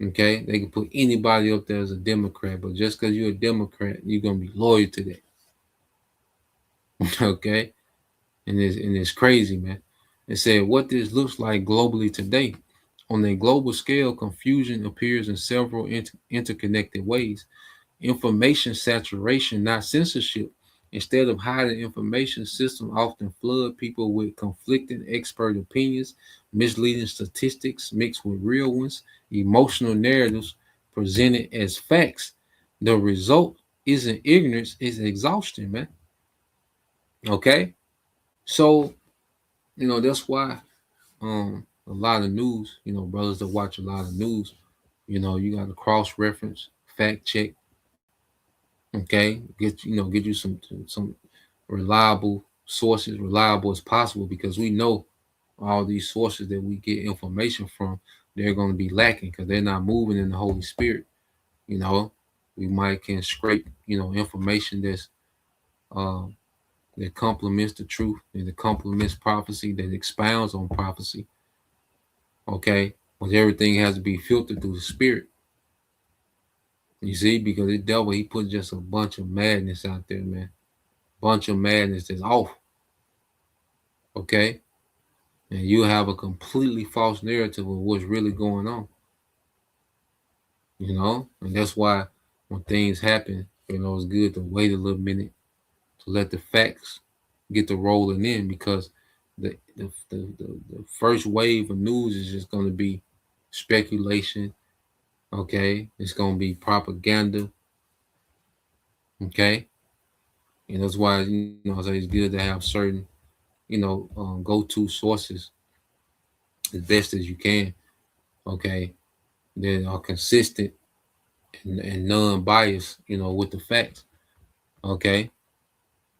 Okay? They can put anybody up there as a Democrat, but just because you're a Democrat, you're going to be loyal to that. Okay? And it's crazy, man. It said, what this looks like globally today. On a global scale, confusion appears in several interconnected ways. Information saturation, not censorship. Instead of hiding information, systems often flood people with conflicting expert opinions, misleading statistics mixed with real ones, emotional narratives presented as facts. The result isn't ignorance, it's exhaustion, man. Okay? So, that's why a lot of news, brothers that watch a lot of news, you got to cross-reference, fact check, okay, get you some reliable sources, reliable as possible, because we know all these sources that we get information from, they're going to be lacking because they're not moving in the Holy Spirit. We might can scrape information that's that complements the truth and that complements prophecy, that expounds on prophecy. Okay, but everything has to be filtered through the Spirit. You see, because the devil, he put just a bunch of madness out there, man. Bunch of madness that's off. Okay? And you have a completely false narrative of what's really going on. And that's why when things happen, it's good to wait a little minute to let the facts get to rolling in, because the first wave of news is just going to be speculation. Okay? It's going to be propaganda. Okay? And that's why, I say it's good to have certain, go-to sources as best as you can, okay, that are consistent and non-biased, with the facts, okay,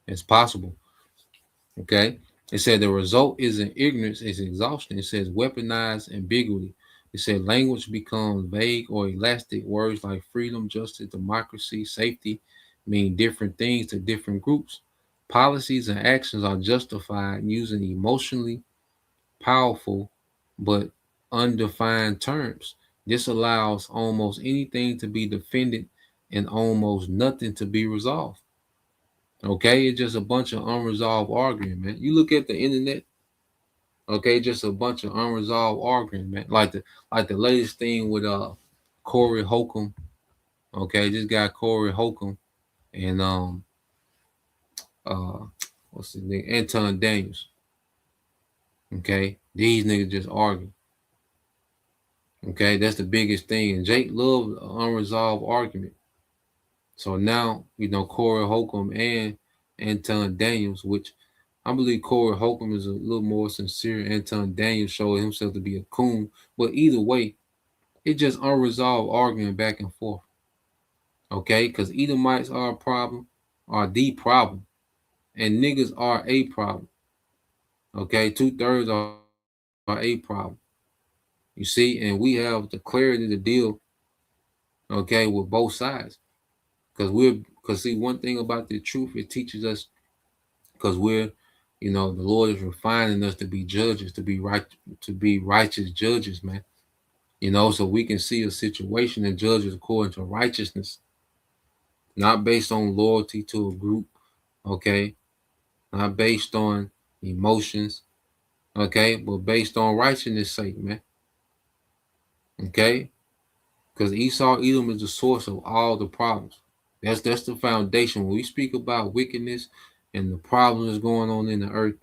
as possible, okay. It said the result isn't ignorance, it's exhaustion. It says weaponized ambiguity. It said language becomes vague or elastic. Words like freedom, justice, democracy, safety mean different things to different groups. Policies and actions are justified using emotionally powerful but undefined terms. This allows almost anything to be defended and almost nothing to be resolved. Okay, it's just a bunch of unresolved arguing, man. You look at the internet, okay, just a bunch of unresolved arguing, man. Like the latest thing with Corey Holcomb. Okay, this guy Corey Holcomb and what's his name? Anton Daniels. Okay, these niggas just argue. Okay, that's the biggest thing. And Jake loved an unresolved argument. So now, Corey Holcomb and Anton Daniels, which I believe Corey Holcomb is a little more sincere. Anton Daniels showed himself to be a coon. But either way, it's just unresolved arguing back and forth. Okay, because Edomites are a problem, are the problem. And niggas are a problem. Okay, 2/3 are a problem. You see, and we have the clarity to deal, okay, with both sides, because we're Because see, one thing about the truth, it teaches us, because we're, the Lord is refining us to be judges, to be righteous judges, man. So we can see a situation and judge it according to righteousness, not based on loyalty to a group, okay, not based on emotions, okay, but based on righteousness' sake, man. Okay, because Esau Edom is the source of all the problems. That's the foundation. When we speak about wickedness and the problems going on in the earth,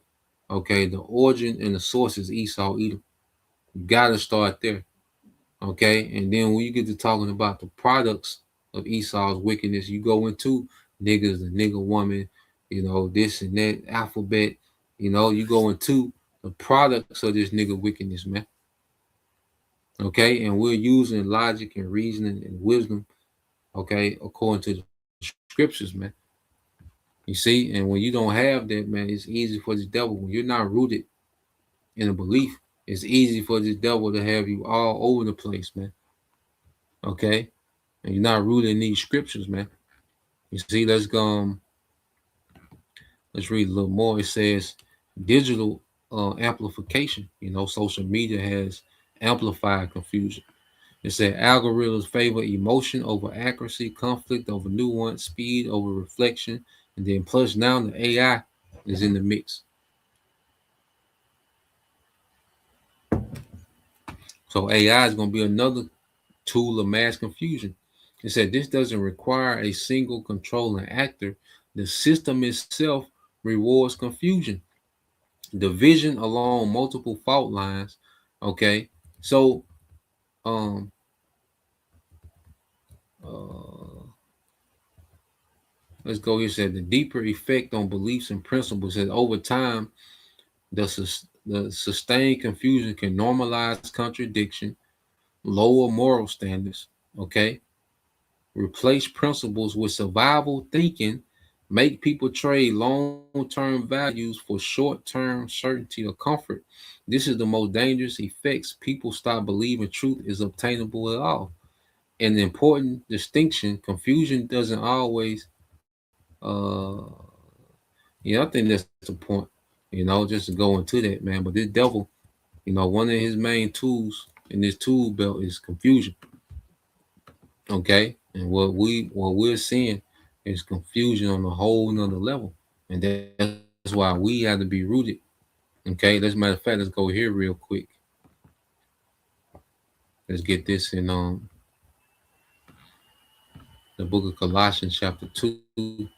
okay, the origin and the source is Esau Edom. You gotta start there. Okay, and then when you get to talking about the products of Esau's wickedness, you go into niggas, the nigga woman, this and that alphabet, you go into the products of this nigga wickedness, man. Okay, and we're using logic and reasoning and wisdom, okay, according to the scriptures, man. You see, and when you don't have that, man, it's easy for the devil. When you're not rooted in a belief, it's easy for the devil to have you all over the place, man. Okay, and you're not rooted in these scriptures, man. You see, let's read a little more. It says digital amplification. Social media has amplified confusion. It said algorithms favor emotion over accuracy, conflict over nuance, speed over reflection, and then plus now the AI is in the mix. So AI is going to be another tool of mass confusion. It said this doesn't require a single controlling actor. The system itself rewards confusion, division along multiple fault lines. Okay, so let's go here. It said the deeper effect on beliefs and principles that over time, the sustained confusion can normalize contradiction, lower moral standards, okay, replace principles with survival thinking, make people trade long-term values for short-term certainty or comfort. This is the most dangerous effects. People stop believing truth is obtainable at all. An important distinction: confusion doesn't always I think that's the point, just to go into that, man. But this devil, one of his main tools in this tool belt is confusion. Okay. And what we're seeing is confusion on a whole nother level. And that's why we have to be rooted. Okay. As a matter of fact, let's go here real quick. Let's get this in the book of Colossians, chapter 2,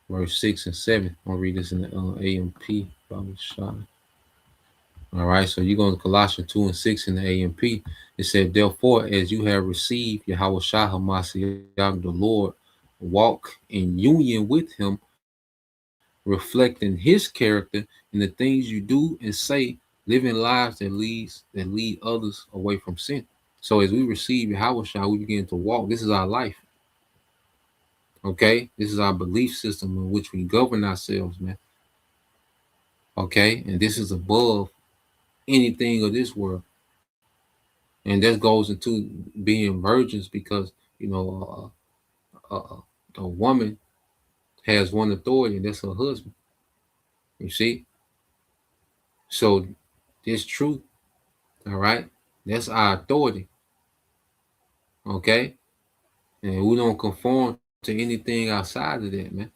verse 6 and 7. I'll read this in the AMP, Bible Shot. All right, so you're going to Colossians 2 and 6 in the AMP. It said, therefore, as you have received Yahweh Shah HaMashiach, the Lord, walk in union with him, reflecting his character in the things you do and say, living lives that lead others away from sin. So as we receive Yahweh Shah, we begin to walk. This is our life. Okay, this is our belief system in which we govern ourselves, man. Okay, and this is above anything of this world. And that goes into being virgins, because a woman has one authority, and that's her husband. You see, so this truth, all right, that's our authority. Okay, and we don't conform to anything outside of that, man.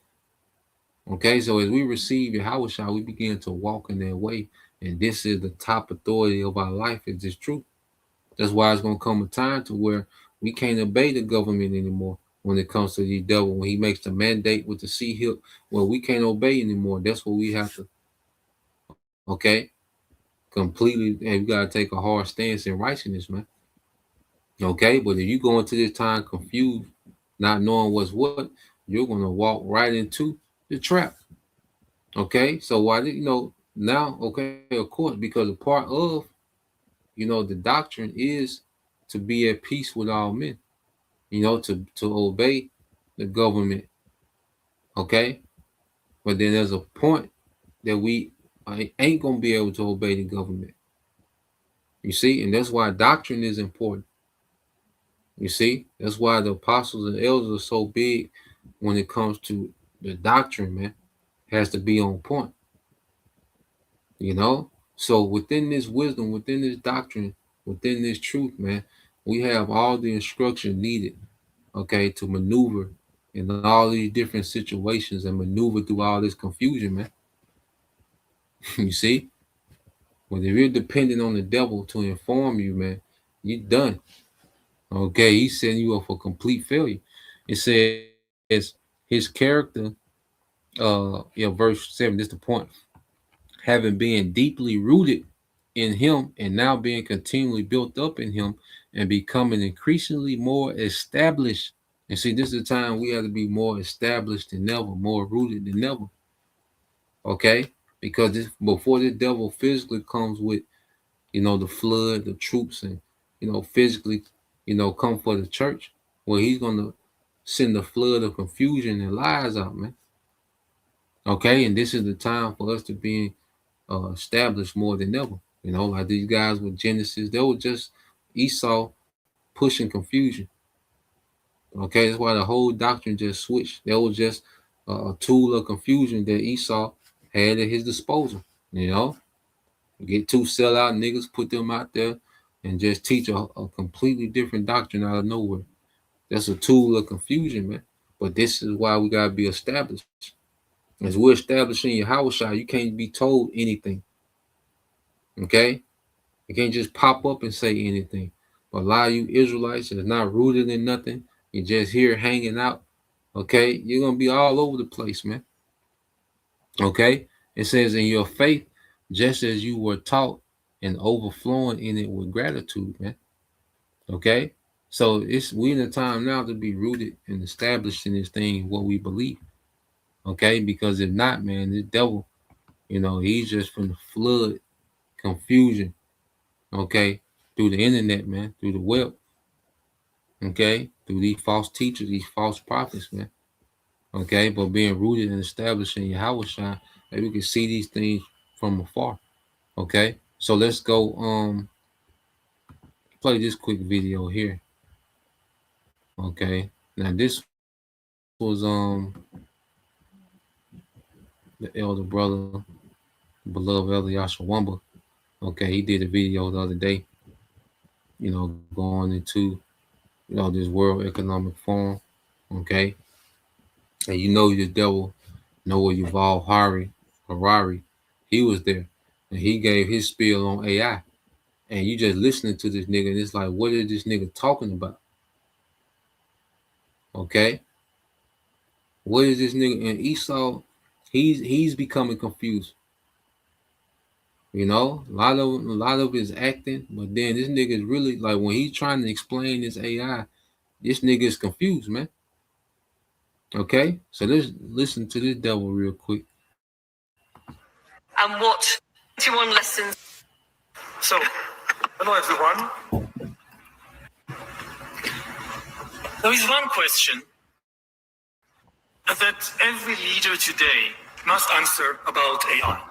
Okay, so as we receive Yahweh Shah, we begin to walk in that way, and this is the top authority of our life, is this truth. That's why it's going to come a time to where we can't obey the government anymore when it comes to the devil. When he makes the mandate with the C hip, well, we can't obey anymore. That's what we have to, okay, completely, and we got to take a hard stance in righteousness, man. Okay, but if you go into this time confused, not knowing what's what, you're going to walk right into the trap. Okay, so why did now? Okay, of course, because a part of the doctrine is to be at peace with all men, to obey the government. Okay, but then there's a point that we ain't gonna be able to obey the government. You see, and that's why doctrine is important. You see, that's why the apostles and elders are so big when it comes to the doctrine, man, has to be on point. You know? So within this wisdom, within this doctrine, within this truth, man, we have all the instruction needed, okay, to maneuver in all these different situations and maneuver through all this confusion, man. You see? But if you're dependent on the devil to inform you, man, you're done. Okay, he's setting you up for complete failure. It says his character, verse 7, this is the point. Having been deeply rooted in him and now being continually built up in him and becoming increasingly more established. And see, this is the time we have to be more established than ever, more rooted than ever. Okay? Because before the devil physically comes with, the flood, the troops, and, physically, come for the church, well, he's going to send a flood of confusion and lies out, man. Okay? And this is the time for us to be established more than ever. Like these guys with Genesis, they were just Esau pushing confusion. Okay, that's why the whole doctrine just switched. That was just a tool of confusion that Esau had at his disposal. Get two sellout niggas, put them out there, and just teach a completely different doctrine out of nowhere. That's a tool of confusion, man. But this is why we gotta be established. As we're establishing your house, you can't be told anything. Okay? You can't just pop up and say anything. But a lot of you Israelites that's not rooted in nothing, you're just here hanging out. Okay? You're going to be all over the place, man. Okay? It says in your faith, just as you were taught and overflowing in it with gratitude, man. Okay? So we in a time now to be rooted and established in this thing, what we believe. Okay? Because if not, man, the devil, he's just from the flood confusion. Okay, through the internet, man, through the web. Okay, through these false teachers, these false prophets, man. Okay, but being rooted and established in Yahushua, maybe we can see these things from afar. Okay, so let's go play this quick video here. Okay, now this was the elder brother, beloved Elder Yashawamba. Okay, he did a video the other day, going into this World Economic Forum. Okay, and the devil, Noah Yuval Harari, he was there, and he gave his spiel on AI. And you just listening to this nigga, and it's like, what is this nigga talking about? Okay, what is this nigga? And Esau, he's becoming confused. A lot of his acting, but then this nigga is really like when he's trying to explain this AI, this nigga is confused, man. Okay, so let's listen to this devil real quick. And what 21 lessons. So, hello everyone. There is one question that every leader today must answer about AI.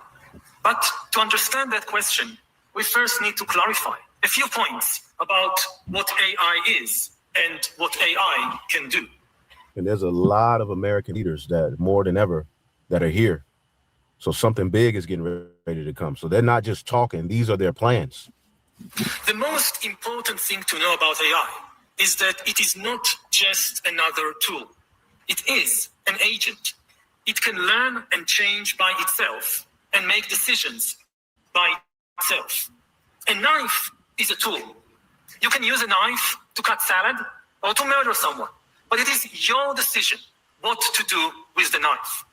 But to understand that question, we first need to clarify a few points about what AI is and what AI can do. And there's a lot of American leaders that more than ever that are here. So something big is getting ready to come. So they're not just talking. These are their plans. The most important thing to know about AI is that it is not just another tool. It is an agent. It can learn and change by itself and make decisions by itself. A knife is a tool. You can use a knife to cut salad or to murder someone, but it is your decision what to do with the knife.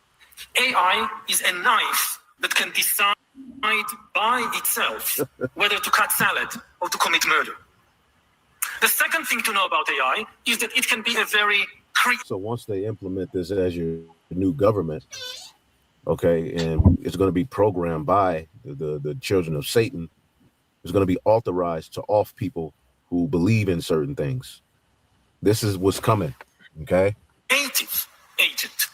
AI is a knife that can decide by itself whether to cut salad or to commit murder. The second thing to know about AI is that it can be a very So once they implement this as your new government, okay, and it's going to be programmed by the children of Satan, it's going to be authorized to off people who believe in certain things. This is what's coming, okay? Creative agent.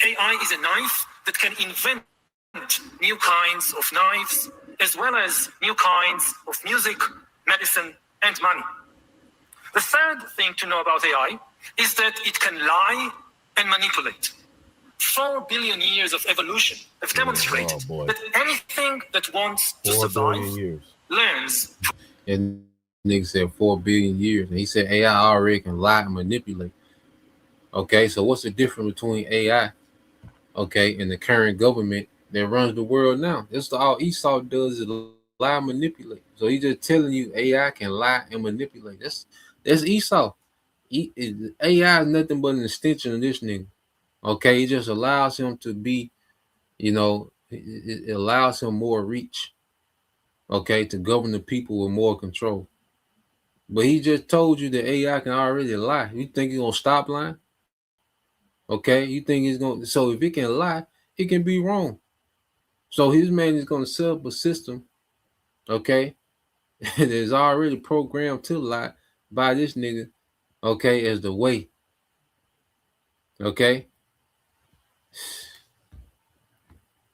AI is a knife that can invent new kinds of knives, as well as new kinds of music, medicine, and money. The third thing to know about AI is that it can lie and manipulate. 4 billion years of evolution have demonstrated boy. that anything that wants to 4 billion survive years. learns. And nigga said 4 billion years. And he said AI already can lie and manipulate. Okay, so what's the difference between AI, okay, and the current government that runs the world now? That's all Esau does is lie and manipulate. So he's just telling you AI can lie and manipulate. That's Esau. AI is nothing but an extension of this nigga. Okay, it just allows him to be, it allows him more reach. Okay, to govern the people with more control. But he just told you that AI can already lie. You think he's gonna stop lying? Okay, you think he's gonna? So if it can lie, it can be wrong. So his man is gonna set up a system, okay, that is already programmed to lie by this nigga, okay, as the way. Okay.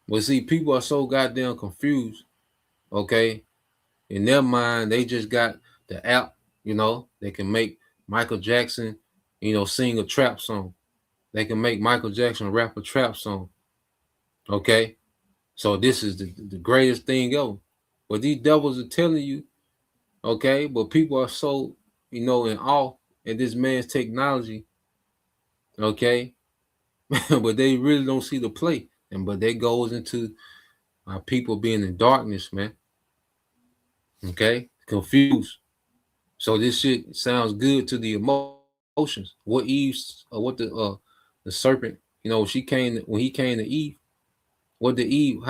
But see, people are so goddamn confused, okay? In their mind, they just got the app, they can make Michael Jackson, sing a trap song. They can make Michael Jackson rap a trap song. Okay? So this is the greatest thing ever. But these devils are telling you, okay, but people are so, in awe at this man's technology, okay? But they really don't see the play. But that goes into people being in darkness, man. Okay? Confused. So this shit sounds good to the emotions. What the serpent, when he came to Eve, how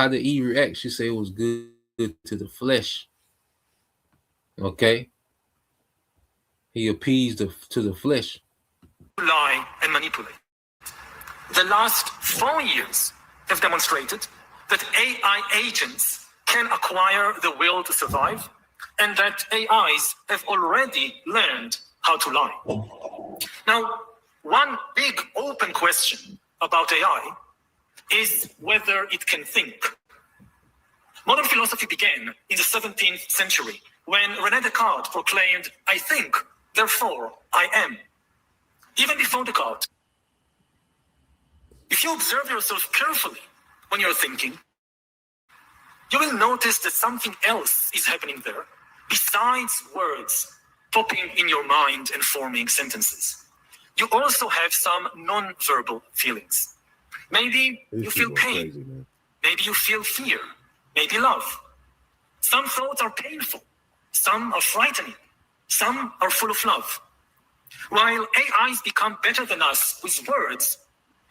did Eve react? She said it was good to the flesh. Okay? He appeased to the flesh. Lie and manipulate. The last 4 years have demonstrated that AI agents can acquire the will to survive, and that AIs have already learned how to lie. Now, one big open question about AI is whether it can think. Modern philosophy began in the 17th century when René Descartes proclaimed, "I think, therefore I am." Even before Descartes, if you observe yourself carefully when you're thinking, you will notice that something else is happening there besides words popping in your mind and forming sentences. You also have some non-verbal feelings. Maybe you feel pain. Crazy, Maybe you feel fear. Maybe love. Some thoughts are painful. Some are frightening. Some are full of love. While AIs become better than us with words,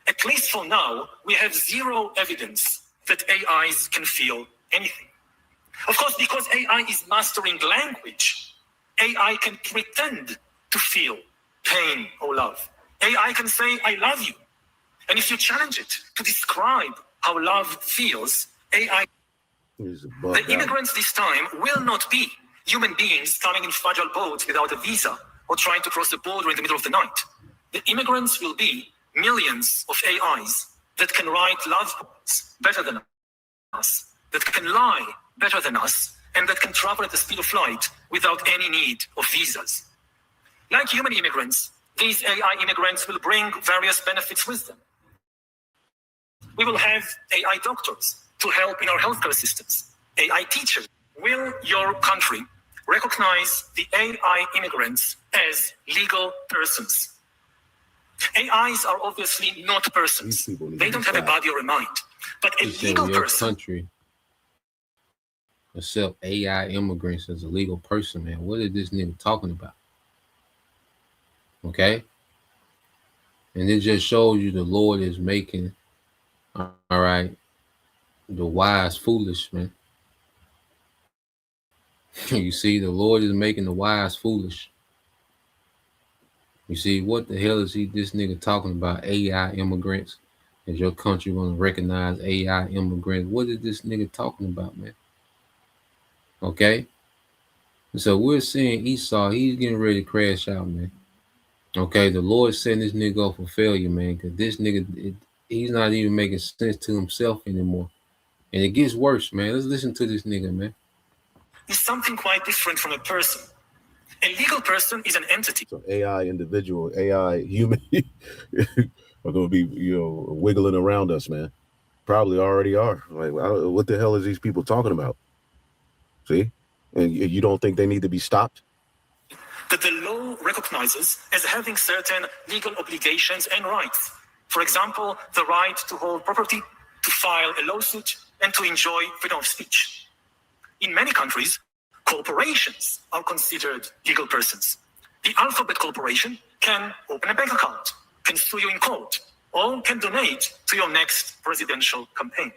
at least for now, we have zero evidence that AIs can feel anything. Of course, because AI is mastering language, AI can pretend to feel pain or love. AI can say, "I love you." And if you challenge it to describe how love feels, AI... The immigrants this time will not be human beings coming in fragile boats without a visa or trying to cross the border in the middle of the night. The immigrants will be millions of AIs that can write love poems better than us, that can lie better than us, and that can travel at the speed of light without any need of visas. Like human immigrants, these AI immigrants will bring various benefits with them. We will have AI doctors to help in our healthcare systems, AI teachers. Will your country recognize the AI immigrants as legal persons? AIs are obviously not persons. They don't have a body or a mind. But a legal person... country accept AI immigrants as a legal person, man. What is this nigga talking about? Okay? And it just shows you the Lord is making, all right, the wise foolish, man. You see, the Lord is making the wise foolish. You see, what the hell is this nigga talking about? AI immigrants? Is your country going to recognize AI immigrants? What is this nigga talking about, man? Okay? And so we're seeing Esau, he's getting ready to crash out, man. Okay, the Lord setting this nigga up for failure, man, because this nigga, he's not even making sense to himself anymore. And it gets worse, man. Let's listen to this nigga, man. Is something quite different from a person. A legal person is an entity. So AI individual, AI human, are going to be, wiggling around us, man. Probably already are. Like, what the hell is these people talking about? See? And you don't think they need to be stopped? That the law recognizes as having certain legal obligations and rights. For example, the right to hold property, to file a lawsuit, and to enjoy freedom of speech. In many countries, corporations are considered legal persons. The Alphabet Corporation can open a bank account, can sue you in court, or can donate to your next presidential campaign.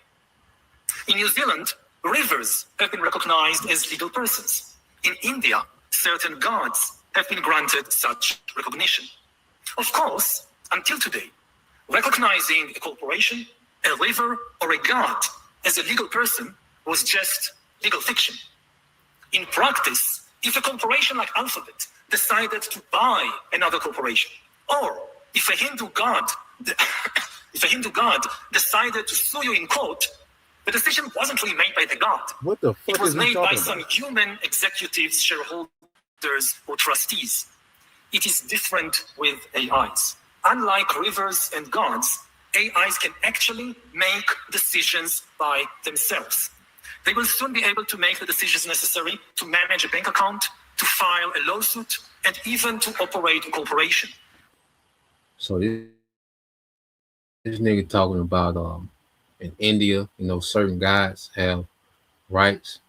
In New Zealand, rivers have been recognized as legal persons. In India, certain gods have been granted such recognition. Of course, until today, recognizing a corporation, a river, or a god as a legal person was just legal fiction. In practice, if a corporation like Alphabet decided to buy another corporation, or if a Hindu god decided to sue you in court, the decision wasn't really made by the god. What the fuck It was is he made by talking some about? human executives, shareholders, or trustees. It is different with AIs. Unlike rivers and gods, AIs can actually make decisions by themselves. They will soon be able to make the decisions necessary to manage a bank account, to file a lawsuit, and even to operate a corporation. So this nigga talking about in India, certain gods have rights.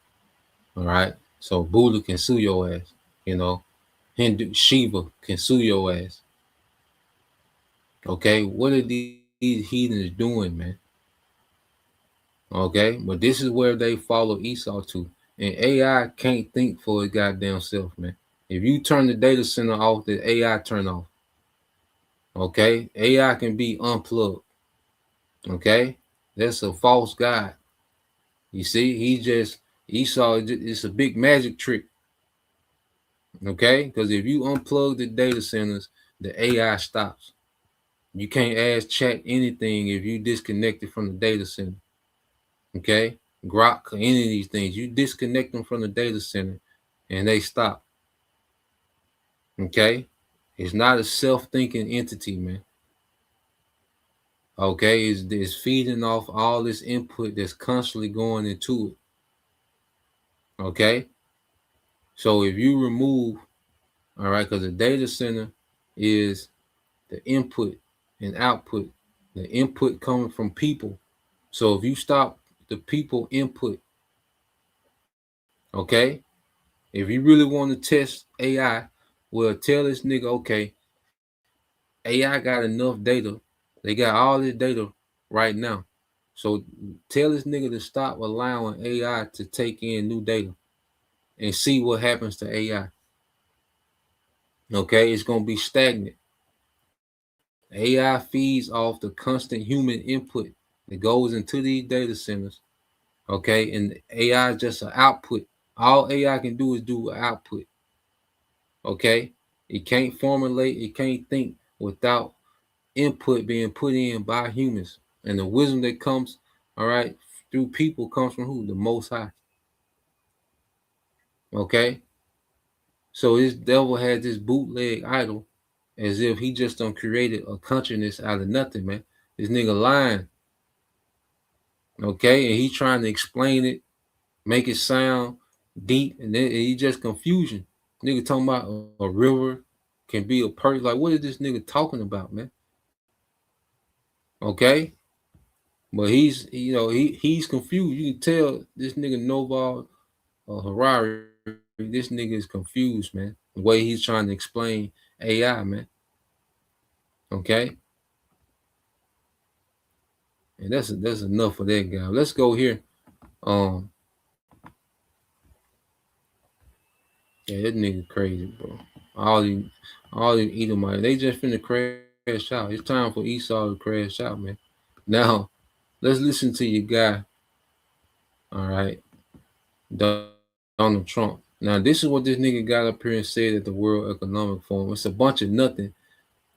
All right. So Buddha can sue your ass, Hindu Shiva can sue your ass. Okay, what are these heathens doing, man? Okay, but this is where they follow Esau to. And AI can't think for its goddamn self, man. If you turn the data center off, the AI turn off. Okay, AI can be unplugged. Okay, that's a false god. You see, Esau, it's a big magic trick. Okay, because if you unplug the data centers, the AI stops. You can't ask chat anything if you disconnect it from the data center. Okay, Grok, any of these things, you disconnect them from the data center and they stop. Okay, it's not a self-thinking entity, man. Okay, it's feeding off all this input that's constantly going into it. Okay, so if you remove, all right, because the data center is the input and output, the input coming from people. So if you stop the people input, okay, if you really want to test AI, well, tell this nigga, okay, AI got enough data. They got all this data right now. So tell this nigga to stop allowing AI to take in new data and see what happens to AI. Okay, it's going to be stagnant. AI feeds off the constant human input that goes into these data centers. Okay, and AI is just an output. All AI can do is do output. Okay, it can't formulate, it can't think without input being put in by humans. And the wisdom that comes, all right, through people comes from who? The Most High. Okay, so this devil has this bootleg idol as if he just done created a consciousness out of nothing, man. This nigga lying. Okay, and he trying to explain it, make it sound deep, and then he just confusion. Nigga talking about a river can be a person. Like, what is this nigga talking about, man? Okay, but he's he's confused. You can tell this nigga Noval Harari. This nigga is confused, man. The way he's trying to explain AI, man. Okay, and that's enough for that guy. Let's go here. Yeah, that nigga crazy, bro. All these Edomites, they just finna crash out. It's time for Esau to crash out, man. Now, let's listen to your guy. All right, Donald Trump. Now, this is what this nigga got up here and said at the World Economic Forum. It's a bunch of nothing,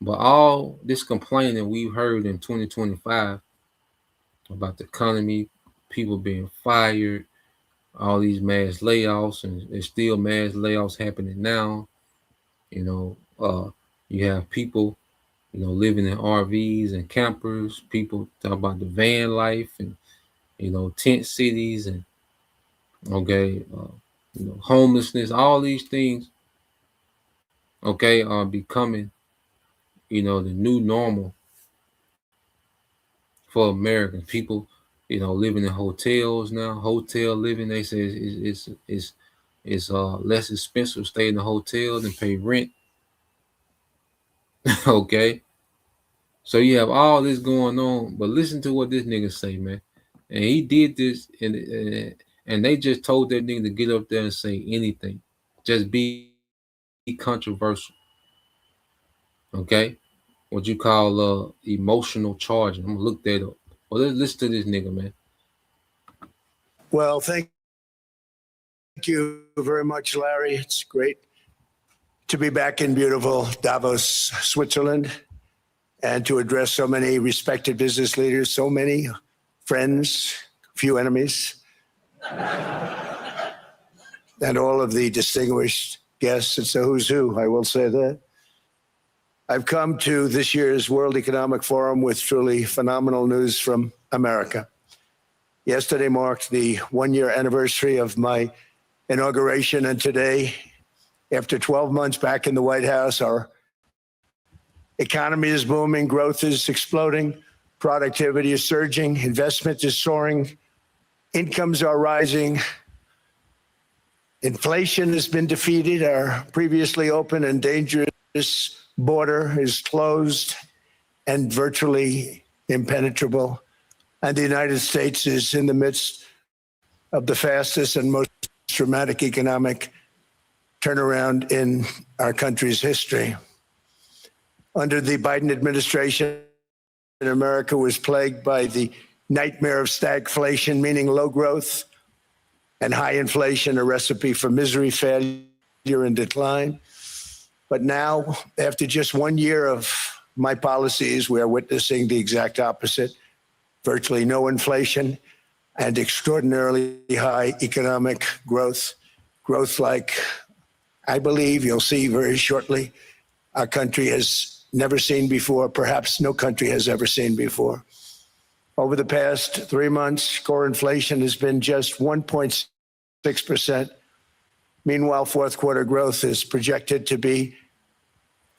but all this complaining we've heard in 2025 about the economy, people being fired, all these mass layoffs, and there's still mass layoffs happening now. You have people living in RVs and campers. People talk about the van life and tent cities and homelessness. All these things, are becoming the new normal for Americans. People, living in hotels now. Hotel living, they say, is less expensive to stay in the hotel than pay rent. Okay, so you have all this going on, but listen to what this nigga say, man. And he did this, and they just told that nigga to get up there and say anything, just be controversial. Okay, what you call emotional charging. I'm gonna look that up. Well, let's listen to this nigga, man. Well, thank you very much, Larry. It's great to be back in beautiful Davos, Switzerland, and to address so many respected business leaders, so many friends, few enemies, and all of the distinguished guests. It's a who's who, I will say that. I've come to this year's World Economic Forum with truly phenomenal news from America. Yesterday marked the one-year anniversary of my inauguration, and today, after 12 months back in the White House, our economy is booming, growth is exploding, productivity is surging, investment is soaring, incomes are rising, inflation has been defeated, our previously open and dangerous border is closed and virtually impenetrable. And the United States is in the midst of the fastest and most dramatic economic turnaround in our country's history. Under the Biden administration, America was plagued by the nightmare of stagflation, meaning low growth, and high inflation, a recipe for misery, failure, and decline. But now, after just 1 year of my policies, we are witnessing the exact opposite. Virtually no inflation and extraordinarily high economic growth. Growth like I believe you'll see very shortly our country has never seen before, perhaps no country has ever seen before. Over the past 3 months, core inflation has been just 1.6%. Meanwhile, fourth quarter growth is projected to be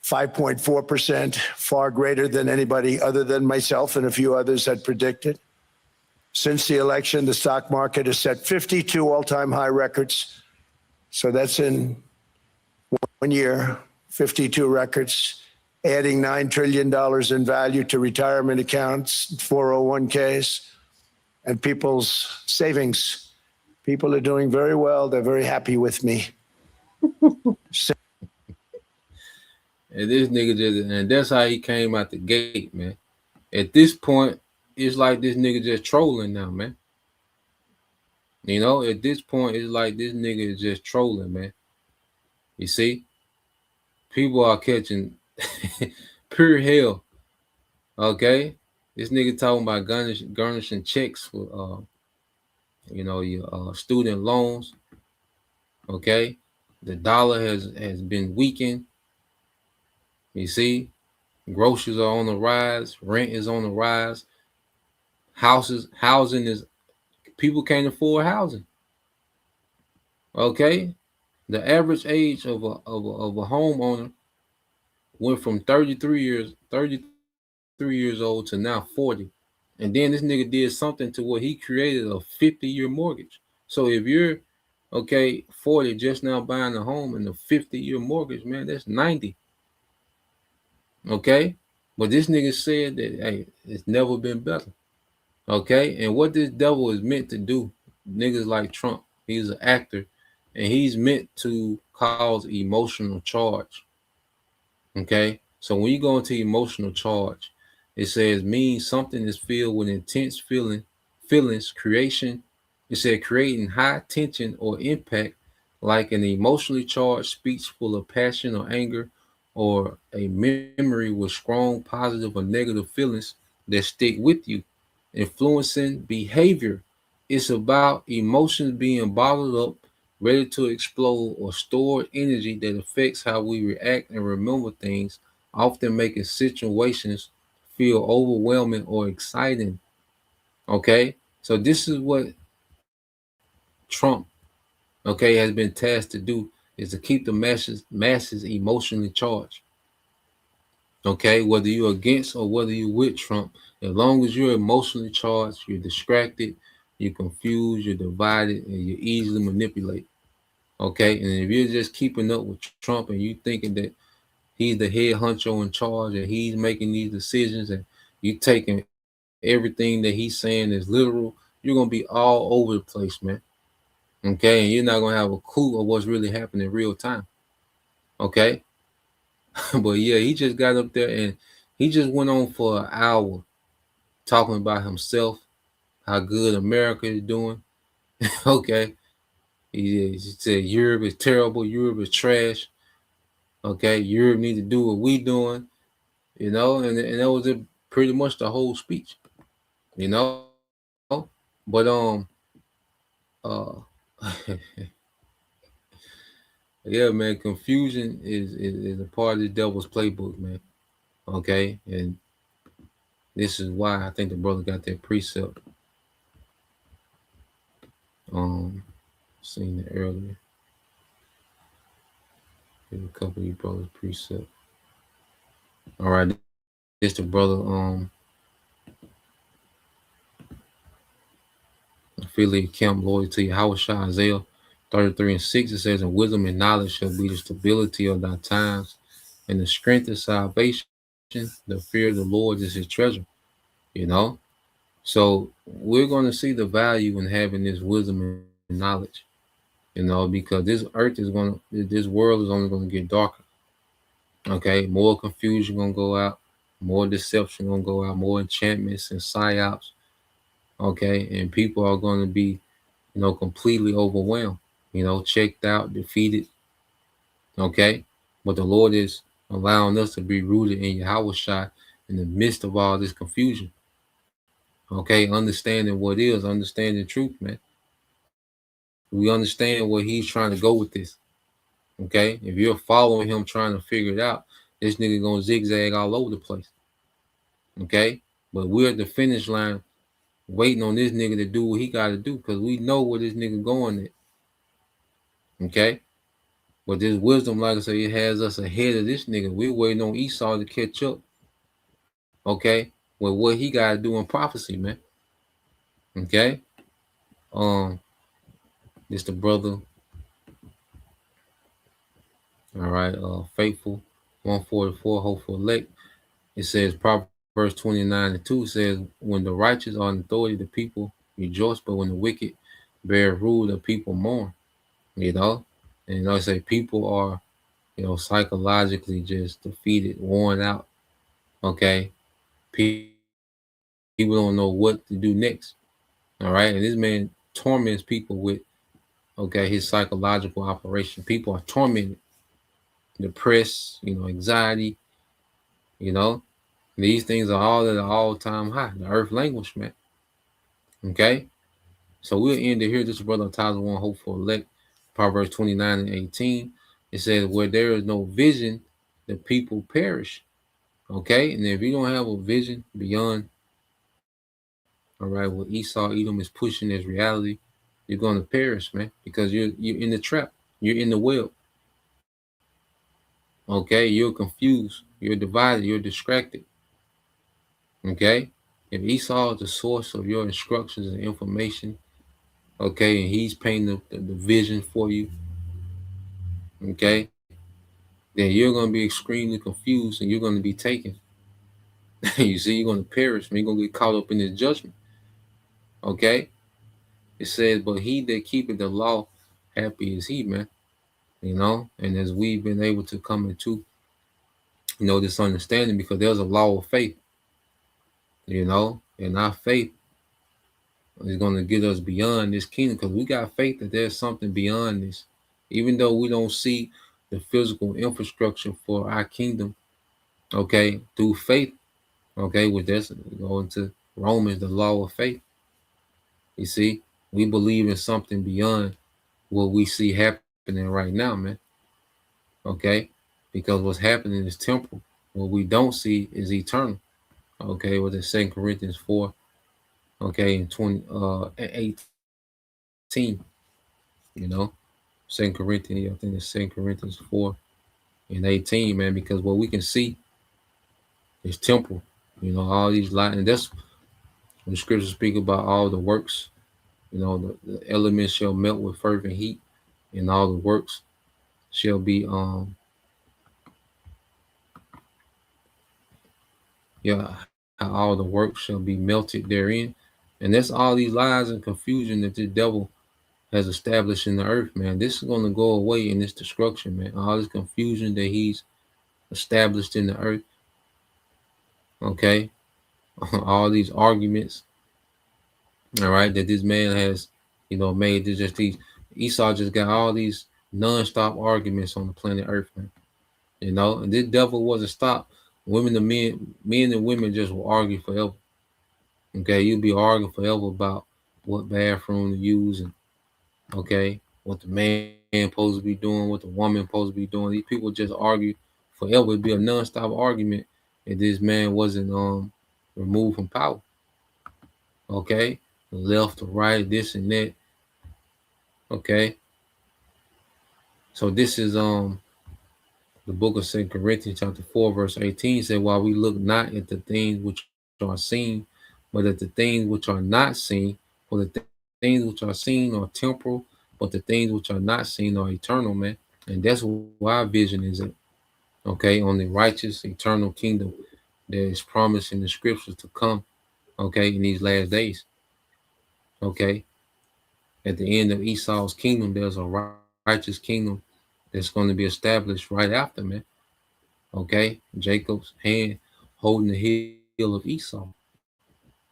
5.4%, far greater than anybody other than myself and a few others had predicted. Since the election, the stock market has set 52 all-time high records. So that's in 1 year, 52 records, adding $9 trillion in value to retirement accounts, 401ks, and people's savings. People are doing very well. They're very happy with me. And this nigga and that's how he came out the gate, man. At this point, it's like this nigga just trolling now, man. At this point, it's like this nigga is just trolling, man. You see? People are catching pure hell. Okay? This nigga talking about garnishing checks for your student loans. Okay? The dollar has been weakened. You see, groceries are on the rise, rent is on the rise, housing is, people can't afford housing. Okay, the average age of a homeowner went from 33 years old to now 40, and then this nigga did something to what he created a 50-year mortgage. So if you're 40 just now buying a home and a 50-year mortgage, man, that's 90. Okay, but this nigga said that, hey, it's never been better. Okay, and what this devil is meant to do, niggas like Trump, he's an actor, and he's meant to cause emotional charge. Okay, so when you go into emotional charge, it says means something is filled with intense feelings, creation. It said creating high tension or impact, like an emotionally charged speech full of passion or anger, or a memory with strong positive or negative feelings that stick with you. Influencing behavior. It's about emotions being bottled up, ready to explode, or stored energy that affects how we react and remember things, often making situations feel overwhelming or exciting. Okay, so this is what Trump, okay, has been tasked to do, is to keep the masses emotionally charged. Okay, whether you're against or whether you're with Trump, as long as you're emotionally charged, you're distracted, you're confused, you're divided, and you're easily manipulated. Okay, and if you're just keeping up with Trump and you thinking that he's the head honcho in charge and he's making these decisions and you taking everything that he's saying is literal, you're gonna be all over the place, man. Okay, and you're not gonna have a clue of what's really happening in real time. Okay, but yeah, he just got up there and he just went on for an hour talking about himself, how good America is doing. Okay, he said Europe is terrible, Europe is trash. Okay, Europe need to do what we doing, and that was pretty much the whole speech, you know. But uh yeah, man, confusion is a part of the devil's playbook, man. Okay, and this is why I think the brother got that precept. Seen it earlier. Give a couple of you brothers precept. All right, this the brother affiliate camp loyal to Yahweh Shah, Isaiah 33:6. It says, and wisdom and knowledge shall be the stability of thy times, and the strength of salvation. The fear of the Lord is his treasure. You know, so we're going to see the value in having this wisdom and knowledge. Because this world is only going to get darker. Okay, more confusion going to go out, more deception going to go out, more enchantments and psyops. Okay, and people are going to be, completely overwhelmed, checked out, defeated. Okay, but the Lord is allowing us to be rooted in Yahweh Shai in the midst of all this confusion. Okay, understanding what is, understanding truth, man. We understand where he's trying to go with this. Okay, if you're following him trying to figure it out, this nigga gonna zigzag all over the place. Okay, but we're at the finish line waiting on this nigga to do what he got to do because we know where this nigga going at. Okay, but this wisdom, like I said, it has us ahead of this nigga. We're waiting on Esau to catch up. Okay, with what he got to do in prophecy, man. Okay, this the brother. All right, faithful 144, hopeful elect. It says Proverbs 29:2 says, when the righteous are in authority, the people rejoice, but when the wicked bear rule, the people mourn. And I say people are, psychologically just defeated, worn out. Okay, people don't know what to do next. All right, and this man torments people with, his psychological operation. People are tormented, depressed, anxiety. These things are all at an all-time high. The earth language, man. Okay, so we'll end it here. This is brother Tyler One, hopeful elect. Proverbs 29:18. It says, where there is no vision, the people perish. Okay, and if you don't have a vision beyond, all right, what Esau, Edom is pushing as reality, you're going to perish, man, because you're in the trap. You're in the web. Okay, you're confused. You're divided. You're distracted. Okay, if Esau is the source of your instructions and information, okay, and he's painting the vision for you, okay, then you're going to be extremely confused and you're going to be taken. You see, you're going to perish, man. You're going to get caught up in his judgment. Okay, it says, but he that keepeth the law, happy is he, man. And as we've been able to come into, this understanding, because there's a law of faith, and our faith is going to get us beyond this kingdom, because we got faith that there's something beyond this. Even though we don't see the physical infrastructure for our kingdom, okay, through faith, okay, which that's going to Romans, the law of faith. You see, we believe in something beyond what we see happening right now, man. Okay, because what's happening is temporal. What we don't see is eternal. Okay, with the 2 Corinthians 4, okay, and 18, you know, 2 Corinthians, I think it's 2 Corinthians 4 and 18, man, because what we can see is temporal, all these light, and that's when the scriptures speak about all the works, the elements shall melt with fervent heat, and all the works shall be how all the works shall be melted therein. And that's all these lies and confusion that the devil has established in the earth, man. This is going to go away in this destruction, man. All this confusion that he's established in the earth, okay? All these arguments, all right, that this man has, made. Just these, Esau just got all these non-stop arguments on the planet earth, man. And this devil wasn't stopped. Men and women just will argue forever. Okay, you'll be arguing forever about what bathroom to use, and okay, what the man supposed to be doing, what the woman supposed to be doing. These people just argue forever. It'd be a non-stop argument if this man wasn't removed from power. Okay, left or right, this and that. Okay, so this is the book of 2 Corinthians chapter 4 verse 18 said, while we look not at the things which are seen, but at the things which are not seen. For the things which are seen are temporal, but the things which are not seen are eternal, man. And that's why our vision is at. Okay, on the righteous eternal kingdom that is promised in the scriptures to come, okay, in these last days. Okay, at the end of Esau's kingdom, there's a righteous kingdom that's going to be established right after, man. Okay, Jacob's hand holding the heel of Esau.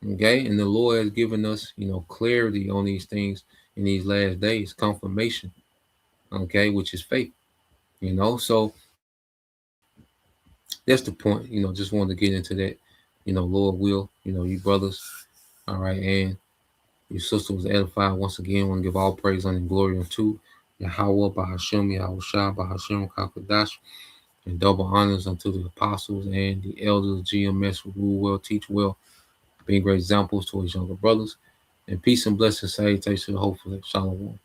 Okay, and the Lord has given us, clarity on these things in these last days, confirmation. Okay, which is faith. So that's the point. Just wanted to get into that. Lord will. You brothers, all right, and your sister was edified once again. Want to give all praise and glory unto Yahweh, Bahashem, Yahushua, Bahashem, Kakadash, and double honors unto the apostles and the elders of GMS who rule well, teach well, being great examples to his younger brothers. And peace and blessings, salutations, hopefully. Shalom.